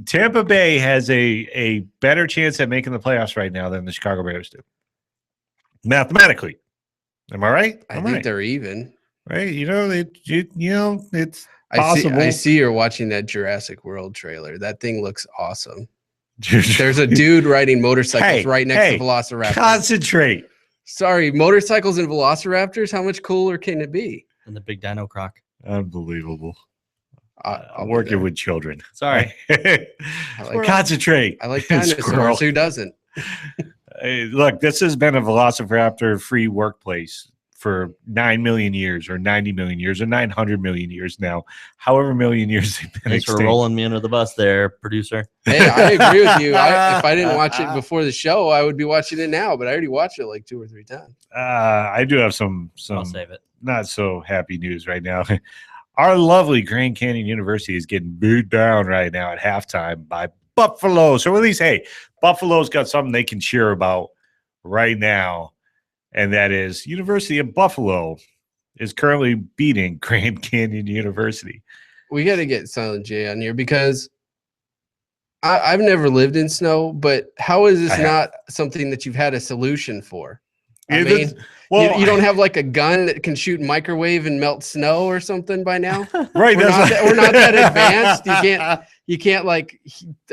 Tampa Bay has a better chance at making the playoffs right now than the Chicago Bears do. Mathematically, am I right? I think they're even. Right? It's possible. I see you're watching that Jurassic World trailer. That thing looks awesome. There's a dude riding motorcycles right next to Velociraptors. Concentrate. Sorry, motorcycles and Velociraptors. How much cooler can it be? And the big dino croc. Unbelievable. I'm working with children. Sorry. Concentrate. I like dinosaurs. Who doesn't? Hey, look, this has been a Velociraptor-free workplace for 9 million years or 90 million years or 900 million years now. However million years they've been Thanks for rolling me under the bus there, producer. Hey, I agree with you. If I didn't watch it before the show, I would be watching it now, but I already watched it like 2 or 3 times. I do have some I'll save it. Not so happy news right now. Our lovely Grand Canyon University is getting beat down right now at halftime by Buffalo. So at least, hey, Buffalo's got something they can cheer about right now, and that is University of Buffalo is currently beating Grand Canyon University. We got to get Silent J on here because I've never lived in snow, but how is this not something that you've had a solution for? I mean, you don't have like a gun that can shoot microwave and melt snow or something by now? Right. We're not that advanced. You can't like,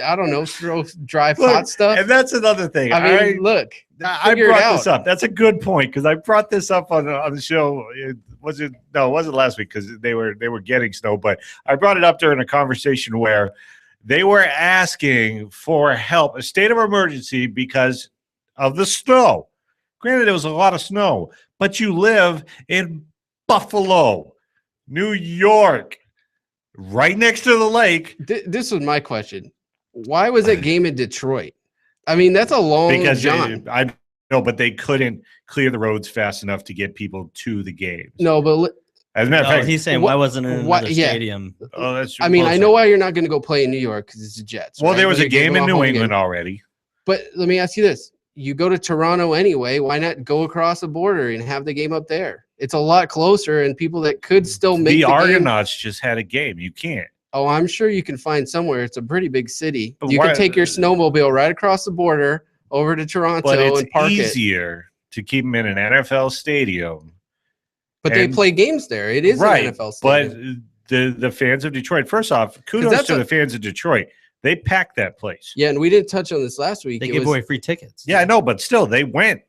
I don't know, throw dry hot stuff. And that's another thing. I mean, look, I brought this up. That's a good point because I brought this up on the show. It wasn't last week because they were getting snow, but I brought it up during a conversation where they were asking for help, a state of emergency because of the snow. Granted, there was a lot of snow, but you live in Buffalo, New York, right next to the lake. This was my question. Why was that game in Detroit? I mean, that's a long jaunt. I know, but they couldn't clear the roads fast enough to get people to the games. No, but as a matter of fact, he's saying why wasn't it in another stadium? Oh, that's true. I mean, I know why you're not going to go play in New York because it's the Jets. Well, there was a game in New England already. But let me ask you this. You go to Toronto anyway. Why not go across the border and have the game up there? It's a lot closer, and people that could still make the Argonauts just had a game. You can't. Oh, I'm sure you can find somewhere. It's a pretty big city. You can take your snowmobile right across the border over to Toronto and park it. But it's easier to keep them in an NFL stadium. But they play games there. It is right, an NFL stadium. But the fans of Detroit, first off, kudos to the fans of Detroit. They packed that place. Yeah, and we didn't touch on this last week. They gave away free tickets. Yeah, I know, but still, they went.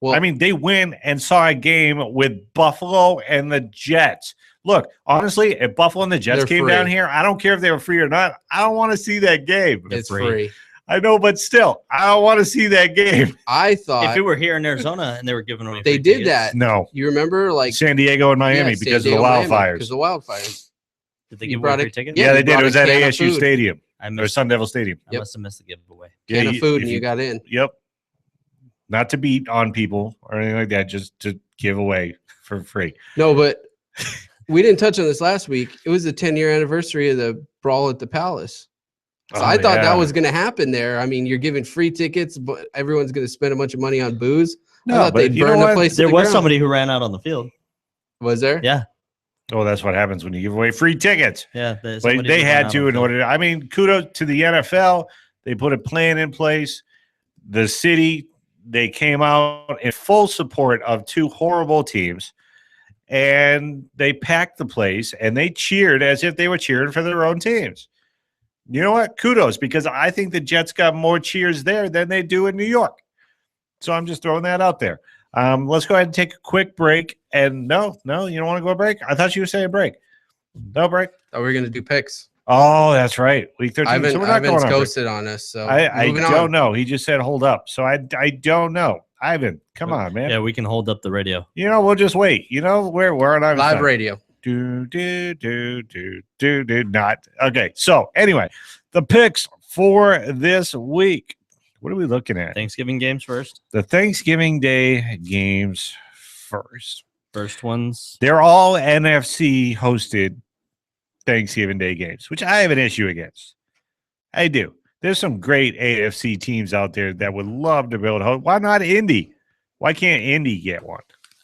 Well, I mean, they went and saw a game with Buffalo and the Jets. Look, honestly, if Buffalo and the Jets came down here, I don't care if they were free or not. I don't want to see that game. It's free. I know, but still, I don't want to see that game. I thought if it were here in Arizona and they were giving away, they did that. No, you remember like San Diego and Miami because of the wildfires. Because of the wildfires. Did they give away free tickets? Yeah, they did. It was at ASU Stadium or Sun Devil Stadium. I must have missed the giveaway. Can of food and you got in. Yep. Not to beat on people or anything like that, just to give away for free. No, but we didn't touch on this last week. It was the 10-year anniversary of the brawl at the Palace. So I thought that was going to happen there. I mean, you're giving free tickets, but everyone's going to spend a bunch of money on booze. No, I thought they'd burn the place. There was somebody who ran out on the field. Was there? Yeah. Oh, that's what happens when you give away free tickets. Yeah. But they had to in order to, I mean, kudos to the NFL. They put a plan in place. The city, they came out in full support of two horrible teams. And they packed the place and they cheered as if they were cheering for their own teams. You know what? Kudos, because I think the Jets got more cheers there than they do in New York. So I'm just throwing that out there. Let's go ahead and take a quick break. And no, you don't want to go a break? I thought you were saying break. No break. Oh, we're going to do picks. Oh, that's right. Week 13. Ivan's ghosted on us. So I don't know. He just said hold up. So I don't know. Ivan, come on, man. Yeah, we can hold up the radio. You know, we'll just wait. You know, we're on Ivan's live side. radio. Not okay. So anyway, the picks for this week. What are we looking at? Thanksgiving games first. The Thanksgiving Day games first. First ones. They're all NFC hosted Thanksgiving Day games, which I have an issue against. I do. There's some great AFC teams out there that would love to be able to host. Why not Indy? Why can't Indy get one?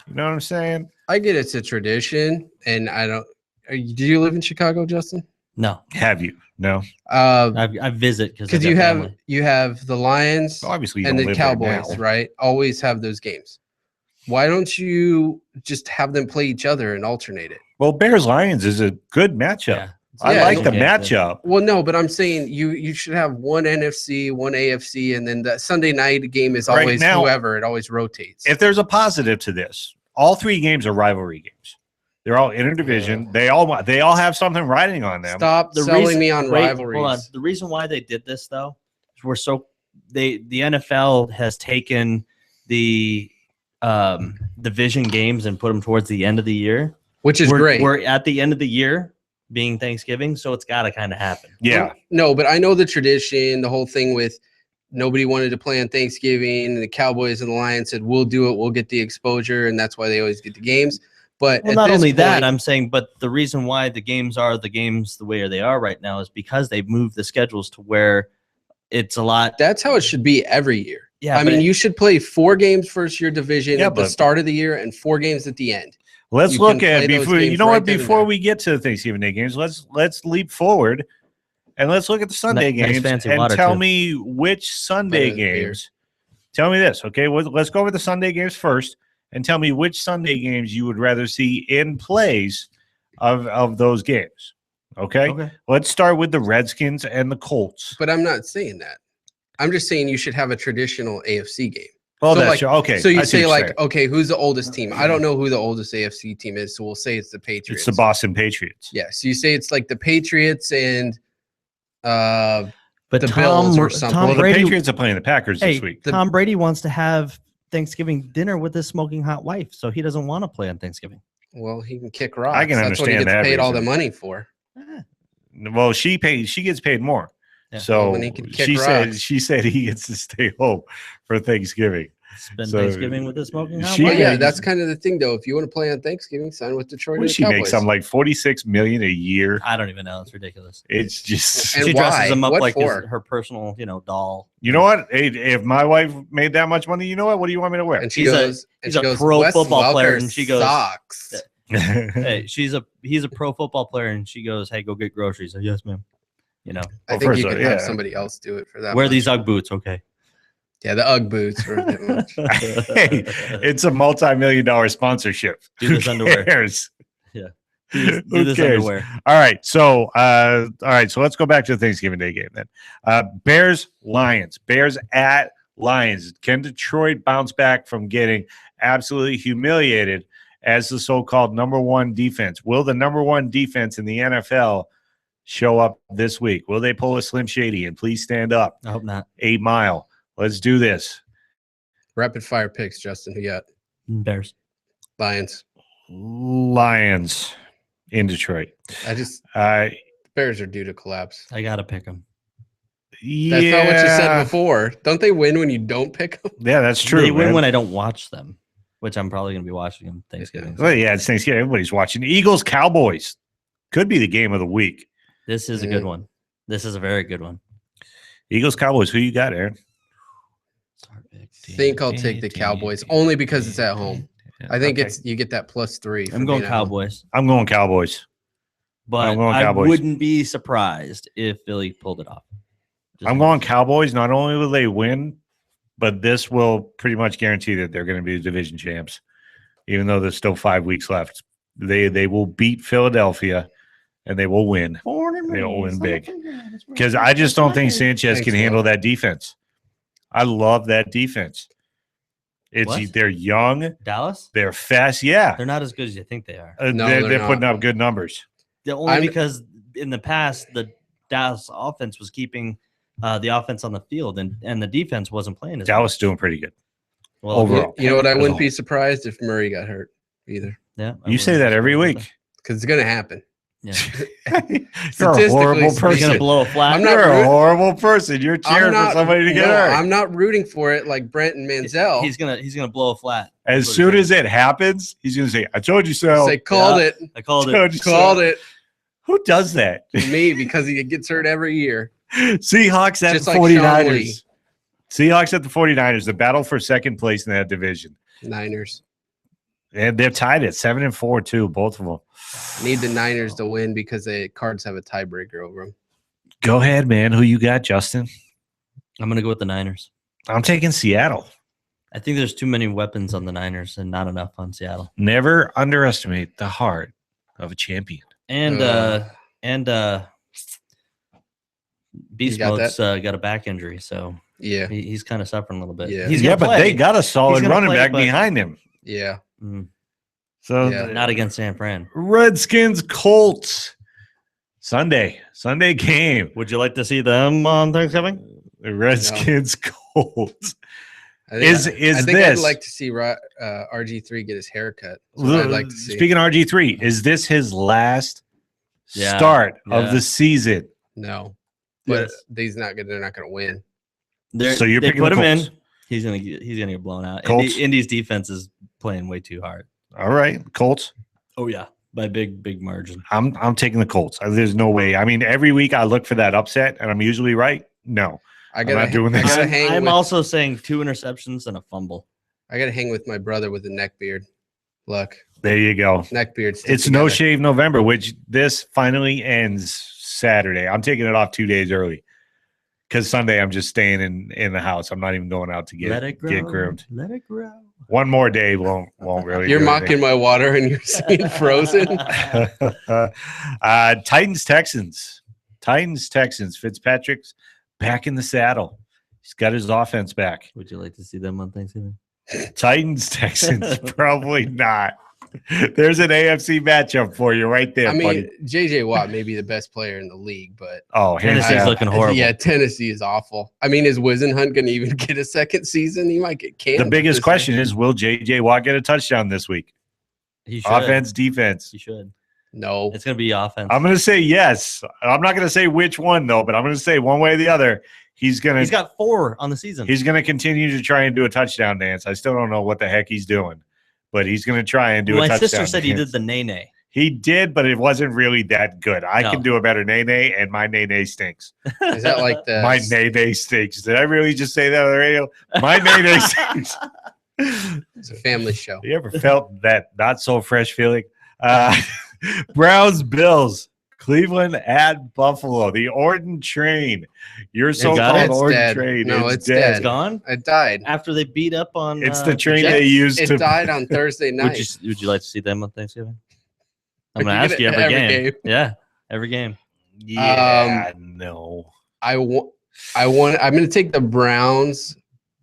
You know what I'm saying? I get it's a tradition, and I don't. Do you live in Chicago, Justin? No. Have you? No. I visit because you have the Lions obviously and the Cowboys, right? Always have those games. Why don't you just have them play each other and alternate it? Well, Bears Lions is a good matchup. Yeah. I like the matchup. Well, no, but I'm saying you should have one NFC, one AFC, and then the Sunday night game is always whoever. It always rotates. If there's a positive to this, all three games are rivalry games. They're all interdivision. Yeah. They all have something riding on them. Stop selling me on rivalries. Hold on. The reason why they did this though is the NFL has taken the division games and put them towards the end of the year, which is great. We're at the end of the year being Thanksgiving, so it's got to kind of happen. Yeah. No, but I know the tradition, the whole thing with nobody wanted to play on Thanksgiving, and the Cowboys and the Lions said, we'll do it. We'll get the exposure, and that's why they always get the games. But not only that, I'm saying, but the reason why the games are the way they are right now is because they've moved the schedules to where it's a lot. That's how it should be every year. Yeah, I mean, you should play 4 games first year division at the start of the year and 4 games at the end. Let's look at before we get to the Thanksgiving Day games, let's leap forward and let's look at the Sunday games and tell me which Sunday games. Tell me this, okay? Let's go over the Sunday games first and tell me which Sunday games you would rather see in place of those games. Okay? Let's start with the Redskins and the Colts. But I'm not saying that. I'm just saying you should have a traditional AFC game. Oh, so that's okay. So you say okay, who's the oldest team? I don't know who the oldest AFC team is, so we'll say it's the Patriots. It's the Boston Patriots. Yeah. So you say it's like the Patriots and but the Bills or something. Well, the Patriots are playing the Packers this week. Tom Brady wants to have Thanksgiving dinner with his smoking hot wife, so he doesn't want to play on Thanksgiving. Well, he can kick rocks. I can understand that. That's what he gets paid all the money for. Well, she gets paid more. Yeah. So she said he gets to stay home for Thanksgiving. Spend Thanksgiving with the smoking hot. Yeah, that's kind of the thing, though. If you want to play on Thanksgiving, sign with Detroit. What, she makes something like $46 million a year. I don't even know. It's ridiculous. It's just she dresses him up like her personal, doll. You know what? If my wife made that much money, you know what? What do you want me to wear? And she's a pro football player, and she goes socks. Hey, he's a pro football player, and she goes, "Hey, go get groceries." So, yes, ma'am. I think you can have somebody else do it for that. Wear these UGG boots, okay? Yeah, the UGG boots were a bit much. Hey, it's a multi-million-dollar sponsorship. Do this underwear. Cares? Yeah. Do Who this cares? underwear. All right. So let's go back to the Thanksgiving Day game then. Bears, Lions. Bears at Lions. Can Detroit bounce back from getting absolutely humiliated as the so-called number one defense? Will the number one defense in the NFL show up this week? Will they pull a Slim Shady? And please stand up. I hope not. 8 Mile. Let's do this. Rapid fire picks, Justin. Who you got? Bears. Lions. Lions in Detroit. Bears are due to collapse. I got to pick them. Yeah. That's not what you said before. Don't they win when you don't pick them? Yeah, that's true. They win man. when I don't watch them, which I'm probably going to be watching them Thanksgiving. Well, yeah, it's Thanksgiving. Everybody's watching. Eagles, Cowboys. Could be the game of the week. This is a good one. This is a very good one. Eagles, Cowboys. Who you got, Aaron? I think I'll take the Cowboys only because it's at home. I think you get that +3. I'm going Cowboys. I'm going Cowboys. But I wouldn't be surprised if Philly pulled it off. I'm going Cowboys. Not only will they win, but this will pretty much guarantee that they're going to be the division champs, even though there's still 5 weeks left. They will beat Philadelphia, and they will win. They will win big. Because I just don't think Sanchez can handle that defense. I love that defense. They're young. Dallas? They're fast. Yeah. They're not as good as you think they are. They're putting up good numbers. Because in the past, the Dallas offense was keeping the offense on the field, and the defense wasn't playing as Dallas doing pretty good. Well, overall. You know what? I wouldn't be surprised if Murray got hurt either. Yeah. You say that every week. Because it's going to happen. Yeah. You're a horrible person. You're gonna blow a flat. You're a horrible person. You're cheering for somebody to get hurt. I'm not rooting for it like Brent and Manziel. He's gonna blow a flat. As soon as it happens, he's gonna say, "I told you so." Say, called it. I called it. Called it. Who does that? Me, because he gets hurt every year. Seahawks at the 49ers. Seahawks at the 49ers. The battle for second place in that division. Niners. And they're tied at 7-4 too, both of them. Need the Niners to win because the Cards have a tiebreaker over them. Go ahead, man. Who you got, Justin? I'm going to go with the Niners. I'm taking Seattle. I think there's too many weapons on the Niners and not enough on Seattle. Never underestimate the heart of a champion. And Beast Mode's got a back injury, so yeah, he's kind of suffering a little bit. Yeah, but they got a solid running back behind him. Yeah. So not against San Fran. Redskins, Colts, Sunday game. Would you like to see them on Thanksgiving? The Redskins, Colts. I think I'd like to see RG3 get his haircut. I'd like to see. Speaking of RG3, is this his last start of the season? No, but they're not gonna win. So you're they picking put the him Colts. in. He's gonna get blown out. Indy's defense is playing way too hard. All right, Colts. Oh yeah, by big margin. I'm taking the Colts. There's no way. I mean, every week I look for that upset, and I'm usually right. No, I'm not doing this. I'm also saying 2 interceptions and a fumble. I gotta hang with my brother with a neck beard. Look, there you go. Neck beard. It's No Shave November, which this finally ends Saturday. I'm taking it off 2 days early because Sunday I'm just staying in the house. I'm not even going out to get groomed. Let it grow. One more day won't really. You're mocking my water and you're saying frozen. Titans, Texans. Fitzpatrick's back in the saddle. He's got his offense back. Would you like to see them on Thanksgiving? Titans, Texans, probably not. There's an AFC matchup for you right there. I mean, buddy. JJ Watt may be the best player in the league, but Tennessee's looking horrible. Yeah, Tennessee is awful. I mean, is Wisenhunt going to even get a second season? He might get canned. The biggest question is, will JJ Watt get a touchdown this week? He should. Offense, defense. He should. No, it's going to be offense. I'm going to say yes. I'm not going to say which one though, but I'm going to say one way or the other. He's got 4 on the season. He's going to continue to try and do a touchdown dance. I still don't know what the heck he's doing, but he's going to try and do a touchdown dance. My sister said he did the nay-nay. He did, but it wasn't really that good. I can do a better nay-nay, and my nay-nay stinks. Is that like the my nay-nay stinks? Did I really just say that on the radio? My nay-nay stinks. It's a family show. You ever felt that not so fresh feeling? Browns, Bills. Cleveland at Buffalo. The Orton train. Your got so-called it? Orton dead. train. No, it's it's dead. dead. It's gone It died. after they beat up on. It's the train Jets? they used It to. died on Thursday night. Would you like to see them on Thanksgiving? I'm Would gonna you ask get you it every every game. game? Yeah, every game. Yeah, no. I'm going to take the Browns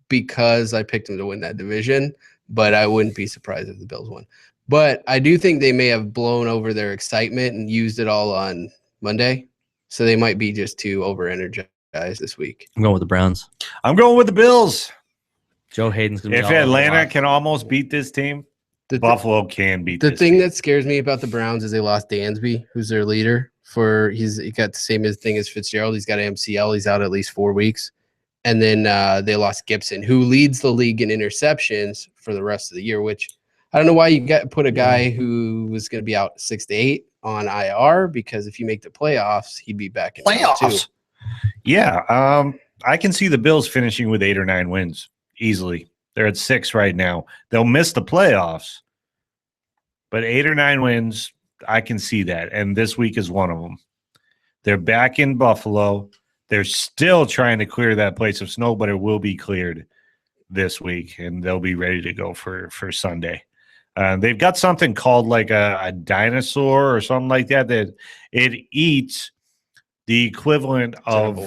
because I picked them to win that division, but I wouldn't be surprised if the Bills won. But I do think they may have blown over their excitement and used it all on Monday. So they might be just too over-energized this week. I'm going with the Browns. I'm going with the Bills. Joe Hayden's gonna be If all over the Atlanta lot. can almost beat this team, Buffalo can beat the this thing team. that scares me about the Browns is they lost Dansby, who's their leader. He got the same thing as Fitzgerald. He's got MCL. He's out at least 4 weeks. And then they lost Gibson, who leads the league in interceptions for the rest of the year, which I don't know why you put a guy who was going to be out 6 to 8 on IR, because if you make the playoffs, he'd be back in playoffs. Yeah, I can see the Bills finishing with 8 or 9 wins easily. They're at 6 right now. They'll miss the playoffs, but 8 or 9 wins, I can see that. And this week is one of them. They're back in Buffalo. They're still trying to clear that place of snow, but it will be cleared this week, and they'll be ready to go for Sunday. They've got something called like a dinosaur or something like that it eats the equivalent of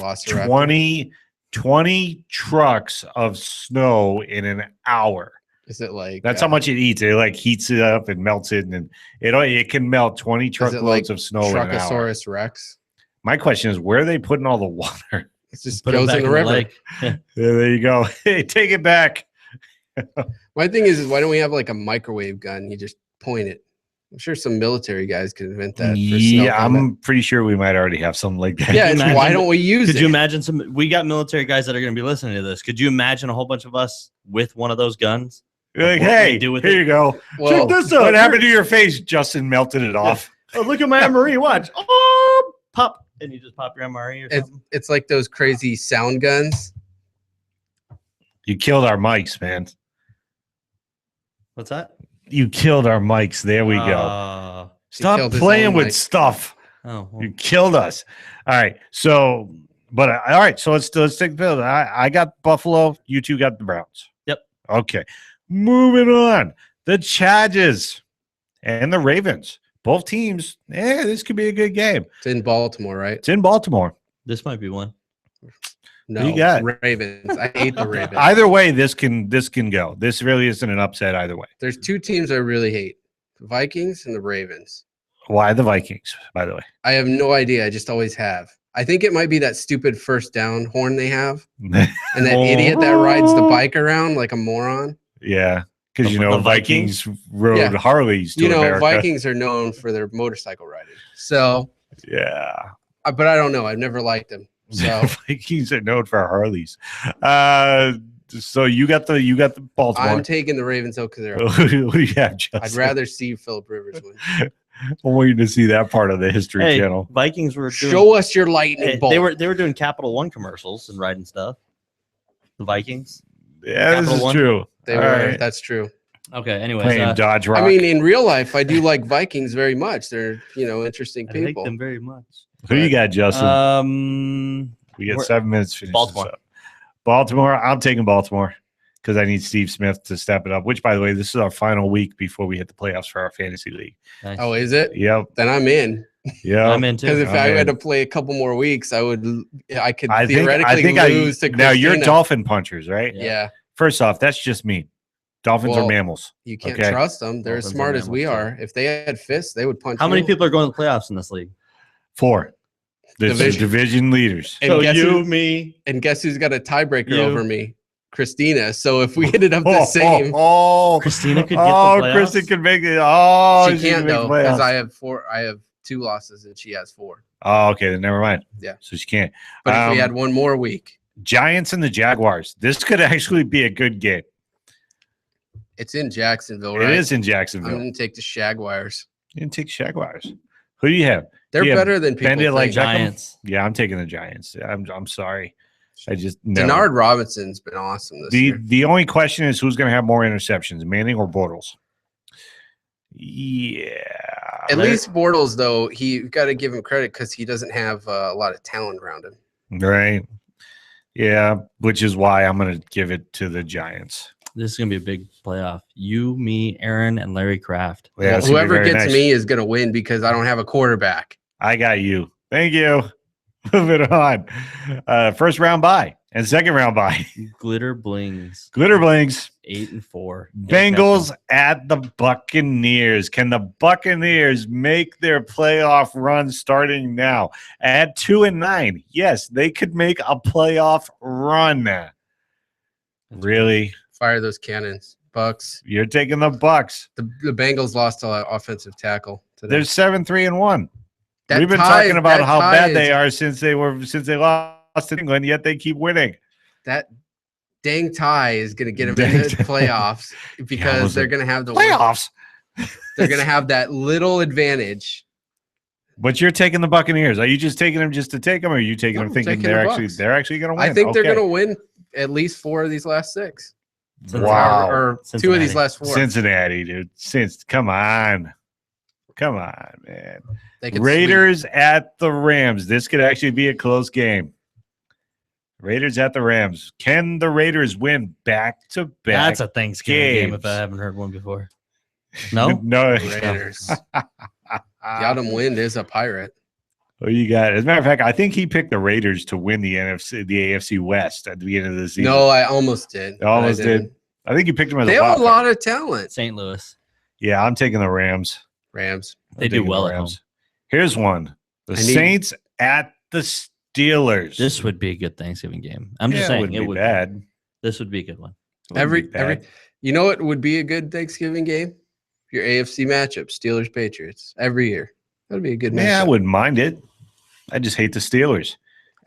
20 trucks of snow in an hour. Is it like that's how much it eats? It like heats it up and melts it, and it can melt 20 truckloads of snow in an hour. Truckosaurus Rex. My question is, where are they putting all the water? It just goes in the river. Yeah, there you go. Hey, take it back. My thing is why don't we have like a microwave gun? You just point it. I'm sure some military guys could invent that. Yeah, I'm pretty sure we might already have something like that. Yeah, why don't we use it? Could you imagine we got military guys that are going to be listening to this. Could you imagine a whole bunch of us with one of those guns? You're like, hey, here you go. Well, check this out. What happened to your face? Justin melted it off. Oh, look at my MRE. Watch. Oh, pop. And you just pop your MRE or something? It's like those crazy sound guns. You killed our mics, man. What's that? You killed our mics. There we go. Stop playing with stuff. Oh, well. You killed us. All right. So, but all right. So let's take the field. I got Buffalo. You two got the Browns. Yep. Okay. Moving on. The Chargers and the Ravens. Both teams. This could be a good game. It's in Baltimore, right? It's in Baltimore. This might be one. No, you got Ravens. I hate the Ravens. Either way, this can go. This really isn't an upset either way. There's 2 teams I really hate: the Vikings and the Ravens. Why the Vikings, by the way? I have no idea. I just always have. I think it might be that stupid first down horn they have, and that idiot that rides the bike around like a moron. Yeah, because the Vikings rode Harleys to America. Vikings are known for their motorcycle riding. So yeah, but I don't know. I've never liked them. So Vikings are known for Harleys. So you got the Baltimore. I'm taking the Ravens though because they're. What do you have, Justin? I'd rather see Phillip Rivers win. I want you to see that part of the History Channel. Vikings were doing, show us your lightning bolt. They were doing Capital One commercials and riding stuff. The Vikings. Yeah, Capital this is One. True. They were. Right. That's true. Okay. Anyways, playing Dodge Rock. I mean, in real life, I do like Vikings very much. They're interesting people. I like them very much. Who you got, Justin? We got 7 minutes to finish. Baltimore. I'm taking Baltimore because I need Steve Smith to step it up. Which, by the way, this is our final week before we hit the playoffs for our fantasy league. Nice. Oh, is it? Yep. Then I'm in. Yeah, I'm in too. Because if I had to play a couple more weeks, I could theoretically lose to Christina. Now you're dolphin punchers, right? Yeah. First off, that's just me. Dolphins are mammals. You can't trust them. They're as smart as we are. If they had fists, they would punch. How many people are going to the playoffs in this league? 4. There's division leaders. And so me. And guess who's got a tiebreaker over me? Christina. So if we ended up the same, Christina could get the playoffs. Kristen could make it. She can't though because I have 4. I have 2 losses and she has 4. Oh, okay. Then never mind. Yeah. So she can't. But if we had one more week, Giants and the Jaguars. This could actually be a good game. It's in Jacksonville, right? It is in Jacksonville. I'm going to take the Jaguars. You can take Jaguars. Who do you have? They're better than people think. Like Giants. Yeah, I'm taking the Giants. I'm sorry. I just Denard Robinson's been awesome this year. The only question is who's going to have more interceptions, Manning or Bortles? Yeah, At least Bortles, though, he got to give him credit because he doesn't have a lot of talent around him. Right. Yeah, which is why I'm going to give it to the Giants. This is going to be a big playoff. You, me, Aaron, and Larry Kraft. Yeah, well, whoever gets me is going to win because I don't have a quarterback. I got you. Thank you. Moving on. First round bye and second round bye. Glitter blings. Glitter blings. 8-4. Bengals at the Buccaneers. Can the Buccaneers make their playoff run starting now at 2-9? Yes, they could make a playoff run. Really? Fire those cannons, Bucks. You're taking the Bucks. The Bengals lost a offensive tackle today. They're 7-3-1. We've been talking about how bad they are since they lost to England, yet they keep winning. That dang tie is going to get them into the playoffs because they're going to have the playoffs. They're going to have that little advantage. But you're taking the Buccaneers. Are you just taking them just to take them, or are you taking them thinking they're actually going to win? I think they're going to win at least 4 of these last 6. Wow. Or 2 of these last 4. Cincinnati, dude. Come on, man. Raiders at the Rams. This could actually be a close game. Raiders at the Rams. Can the Raiders win back-to-back? That's a Thanksgiving game if I haven't heard one before. No? No. Raiders. Yadam Wind is a pirate. Well, you got it. As a matter of fact, I think he picked the Raiders to win the AFC West at the beginning of the season. No, I almost did. Almost did. I think you picked them as they have a lot of talent. St. Louis. Yeah, I'm taking the Rams. They do well at home. Here's one. The Saints at the Steelers. This would be a good Thanksgiving game. I'm just saying it would be bad. This would be a good one. You know what would be a good Thanksgiving game? Your AFC matchup, Steelers Patriots, every year. That'd be a good matchup. Yeah, I wouldn't mind it. I just hate the Steelers.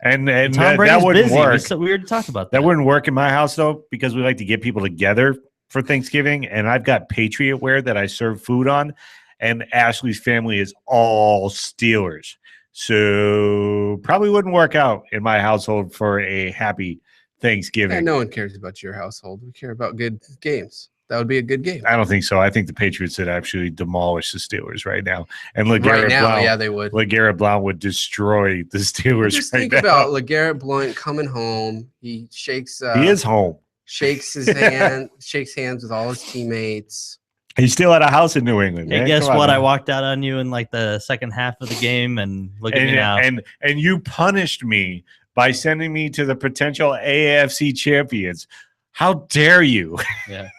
And Tom that wouldn't busy. work. We already talked about that. That wouldn't work in my house though, because we like to get people together for Thanksgiving, and I've got Patriot ware that I serve food on, and Ashley's family is all Steelers. So probably wouldn't work out in my household for a happy Thanksgiving. Yeah, no one cares about your household. We care about good games. That would be a good game. I don't think so. I think the Patriots would actually demolish the Steelers right now. And LeGarrette Blount, yeah, they would. LeGarrette Blount would destroy the Steelers. Just think about LeGarrette Blount coming home. He shakes. He is home. Shakes his hand. Shakes hands with all his teammates. He's still at a house in New England. And guess what? I walked out on you in like the second half of the game, and look at me now. And you punished me by sending me to the potential AFC champions. How dare you? Yeah.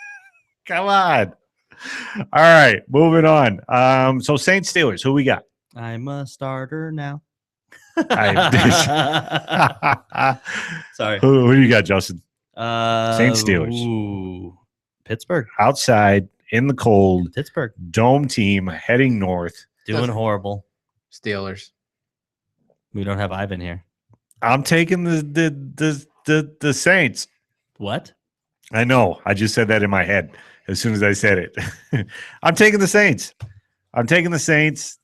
Come on. All right, moving on. So Saints Steelers, who we got? I'm a starter now. Sorry. Who do you got, Justin? Saints Steelers. Ooh. Pittsburgh. Outside in the cold. Pittsburgh. Dome team heading north. Doing horrible. Steelers. We don't have Ivan here. I'm taking the Saints. What? I know. I just said that in my head as soon as I said it. I'm taking the Saints.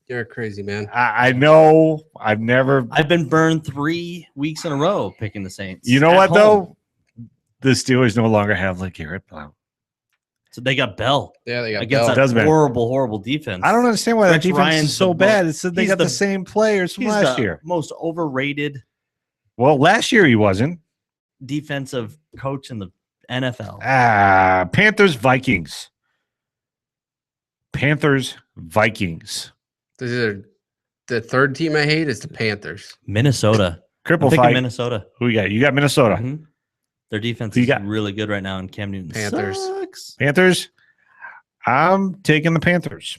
You're a crazy man. I know. I've been burned 3 weeks in a row picking the Saints. You know what, though? The Steelers no longer have LeGarrette Blount. So they got Bell. Yeah, they got against Bell. that horrible defense. I don't understand why that defense is so bad. It's that they got the same players from last year. Most overrated. Well, last year he wasn't. Defensive coach in the NFL. Panthers, Vikings. Vikings. The third team I hate is the Panthers. Minnesota. Cripple fight. Minnesota. Who you got? You got Minnesota. Mm-hmm. Their defense is really good right now, and Cam Newton sucks. Panthers. I'm taking the Panthers.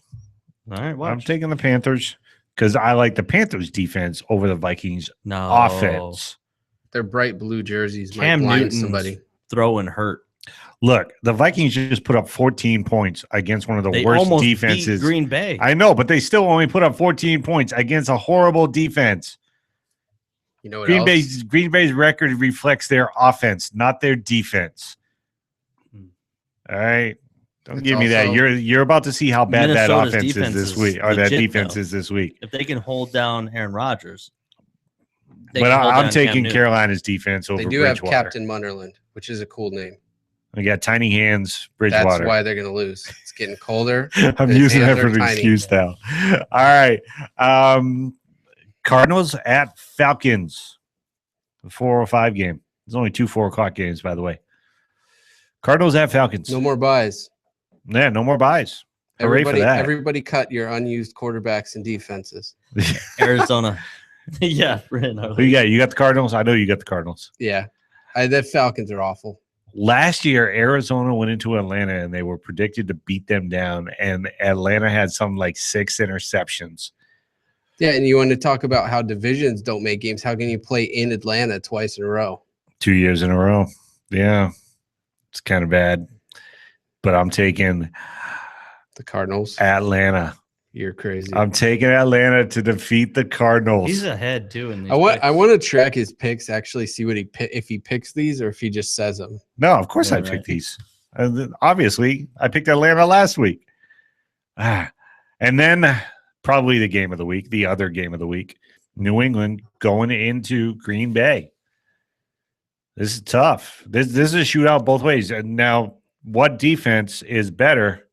All right, watch. I'm taking the Panthers because I like the Panthers defense over the Vikings offense. Their bright blue jerseys Cam might blind Newton's somebody. Throwing hurt. Look, the Vikings just put up 14 points against one of the worst defenses. Beat Green Bay. I know, but they still only put up 14 points against a horrible defense. You know what Green Bay's record reflects their offense, not their defense. All right. Don't give me that. You're about to see how bad Minnesota's that offense is this week, or that defense is this week. If they can hold down Aaron Rodgers. But I'm taking Carolina's defense over They do Bridgewater. have Captain Munderland, which is a cool name. We got tiny hands, Bridgewater. That's why they're going to lose. It's getting colder. I'm His using that hands for are an tiny. excuse now. All right. Cardinals at Falcons. The 4:05 game. There's only 2 4:00 games, by the way. Cardinals at Falcons. No more buys. Yeah, no more buys. Hooray for that. Everybody cut your unused quarterbacks and defenses. Arizona. Yeah. Who you got? You got the Cardinals? I know you got the Cardinals. Yeah. The Falcons are awful. Last year, Arizona went into Atlanta and they were predicted to beat them down, and Atlanta had something like 6 interceptions. Yeah, and you want to talk about how divisions don't make games. How can you play in Atlanta twice in a row? 2 years in a row. Yeah, it's kind of bad. But I'm taking the Cardinals. Atlanta. You're crazy. I'm taking Atlanta to defeat the Cardinals. He's ahead too. In these I want to track his picks. Actually, see what if he picks these or if he just says them. No, of course I picked these. Obviously, I picked Atlanta last week. And then probably the game of the week, the other game of the week, New England going into Green Bay. This is tough. This is a shootout both ways. And now, what defense is better?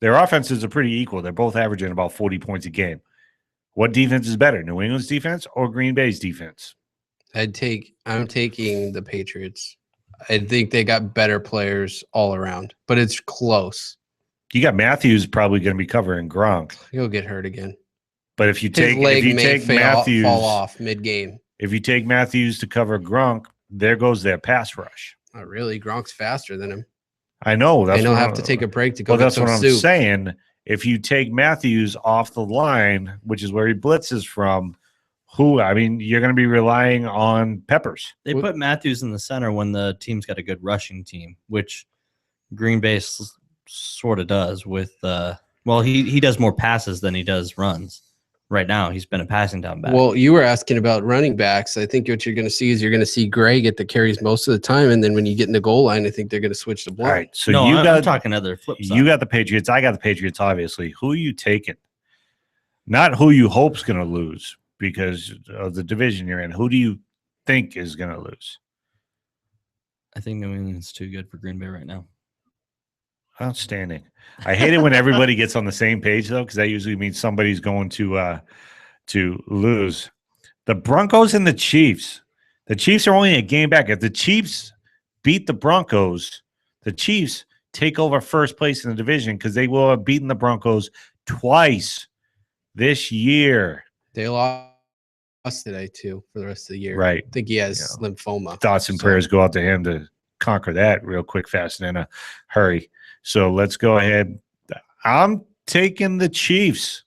Their offenses are pretty equal. They're both averaging about 40 points a game. What defense is better, New England's defense or Green Bay's defense? I'm taking the Patriots. I think they got better players all around, but it's close. You got Matthews probably going to be covering Gronk. He'll get hurt again. But if you take Matthews fall off mid-game. If you take Matthews to cover Gronk, there goes their pass rush. Not really. Gronk's faster than him. I know. And he'll have to take a break to go get that's some what I'm soup. saying. If you take Matthews off the line, which is where he blitzes from, you're going to be relying on Peppers. They put Matthews in the center when the team's got a good rushing team, which Green Bay sort of does with he does more passes than he does runs. Right now, he's been a passing down back. Well, you were asking about running backs. I think what you're going to see is you're going to see Gray get the carries most of the time, and then when you get in the goal line, I think they're going to switch to Blount. All right, so I'm talking other flip side. You got the Patriots. I got the Patriots, obviously. Who are you taking? Not who you hope's going to lose because of the division you're in. Who do you think is going to lose? I think New England's too good for Green Bay right now. Outstanding. I hate it when everybody gets on the same page, though, because that usually means somebody's going to lose. The Broncos and the Chiefs. The Chiefs are only a game back. If the Chiefs beat the Broncos, the Chiefs take over first place in the division because they will have beaten the Broncos twice this year. They lost today, too, for the rest of the year. Right. I think he has lymphoma. Thoughts and prayers go out to him to conquer that real quick, fast, and in a hurry. So let's go ahead. I'm taking the Chiefs.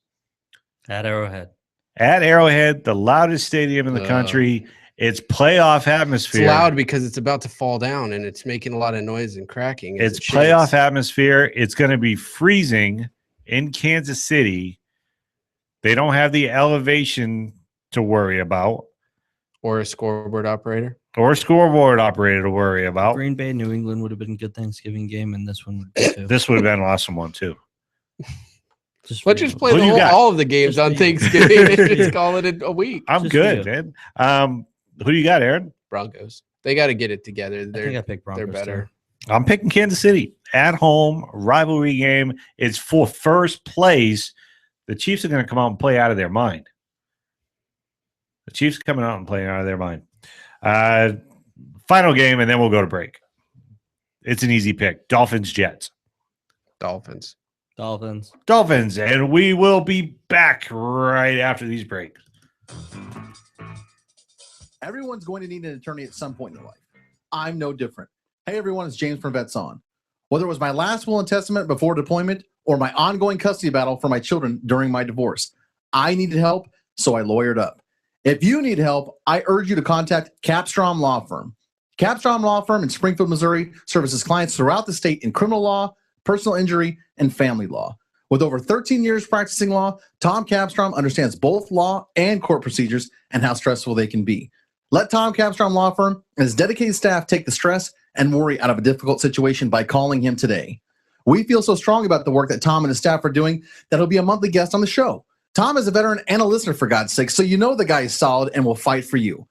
At Arrowhead. At Arrowhead, the loudest stadium in the country. It's playoff atmosphere. It's loud because it's about to fall down, and it's making a lot of noise and cracking. It's playoff atmosphere. It's going to be freezing in Kansas City. They don't have the elevation to worry about. Or a scoreboard operator. Or a scoreboard operator to worry about. Green Bay, New England would have been a good Thanksgiving game, and this one would be too. This would have been an awesome one, too. Let's just play all of the games on Thanksgiving and just call it a week. I'm good, man. Who do you got, Aaron? Broncos. They got to get it together. I think I picked Broncos. They're better. Too. I'm picking Kansas City. At home, rivalry game. It's for first place. The Chiefs are going to come out and play out of their mind. The Chiefs are coming out and playing out of their mind. Final game, and then we'll go to break. It's an easy pick. Dolphins, Jets. Dolphins. And we will be back right after these breaks. Everyone's going to need an attorney at some point in their life. I'm no different. Hey, everyone, it's James from Vets On. Whether it was my last will and testament before deployment or my ongoing custody battle for my children during my divorce, I needed help, so I lawyered up. If you need help, I urge you to contact Capstrom Law Firm. Capstrom Law Firm in Springfield, Missouri services clients throughout the state in criminal law, personal injury, and family law. With over 13 years practicing law, Tom Capstrom understands both law and court procedures and how stressful they can be. Let Tom Capstrom Law Firm and his dedicated staff take the stress and worry out of a difficult situation by calling him today. We feel so strong about the work that Tom and his staff are doing that he'll be a monthly guest on the show. Tom is a veteran and a listener, for God's sake, so you know the guy is solid and will fight for you.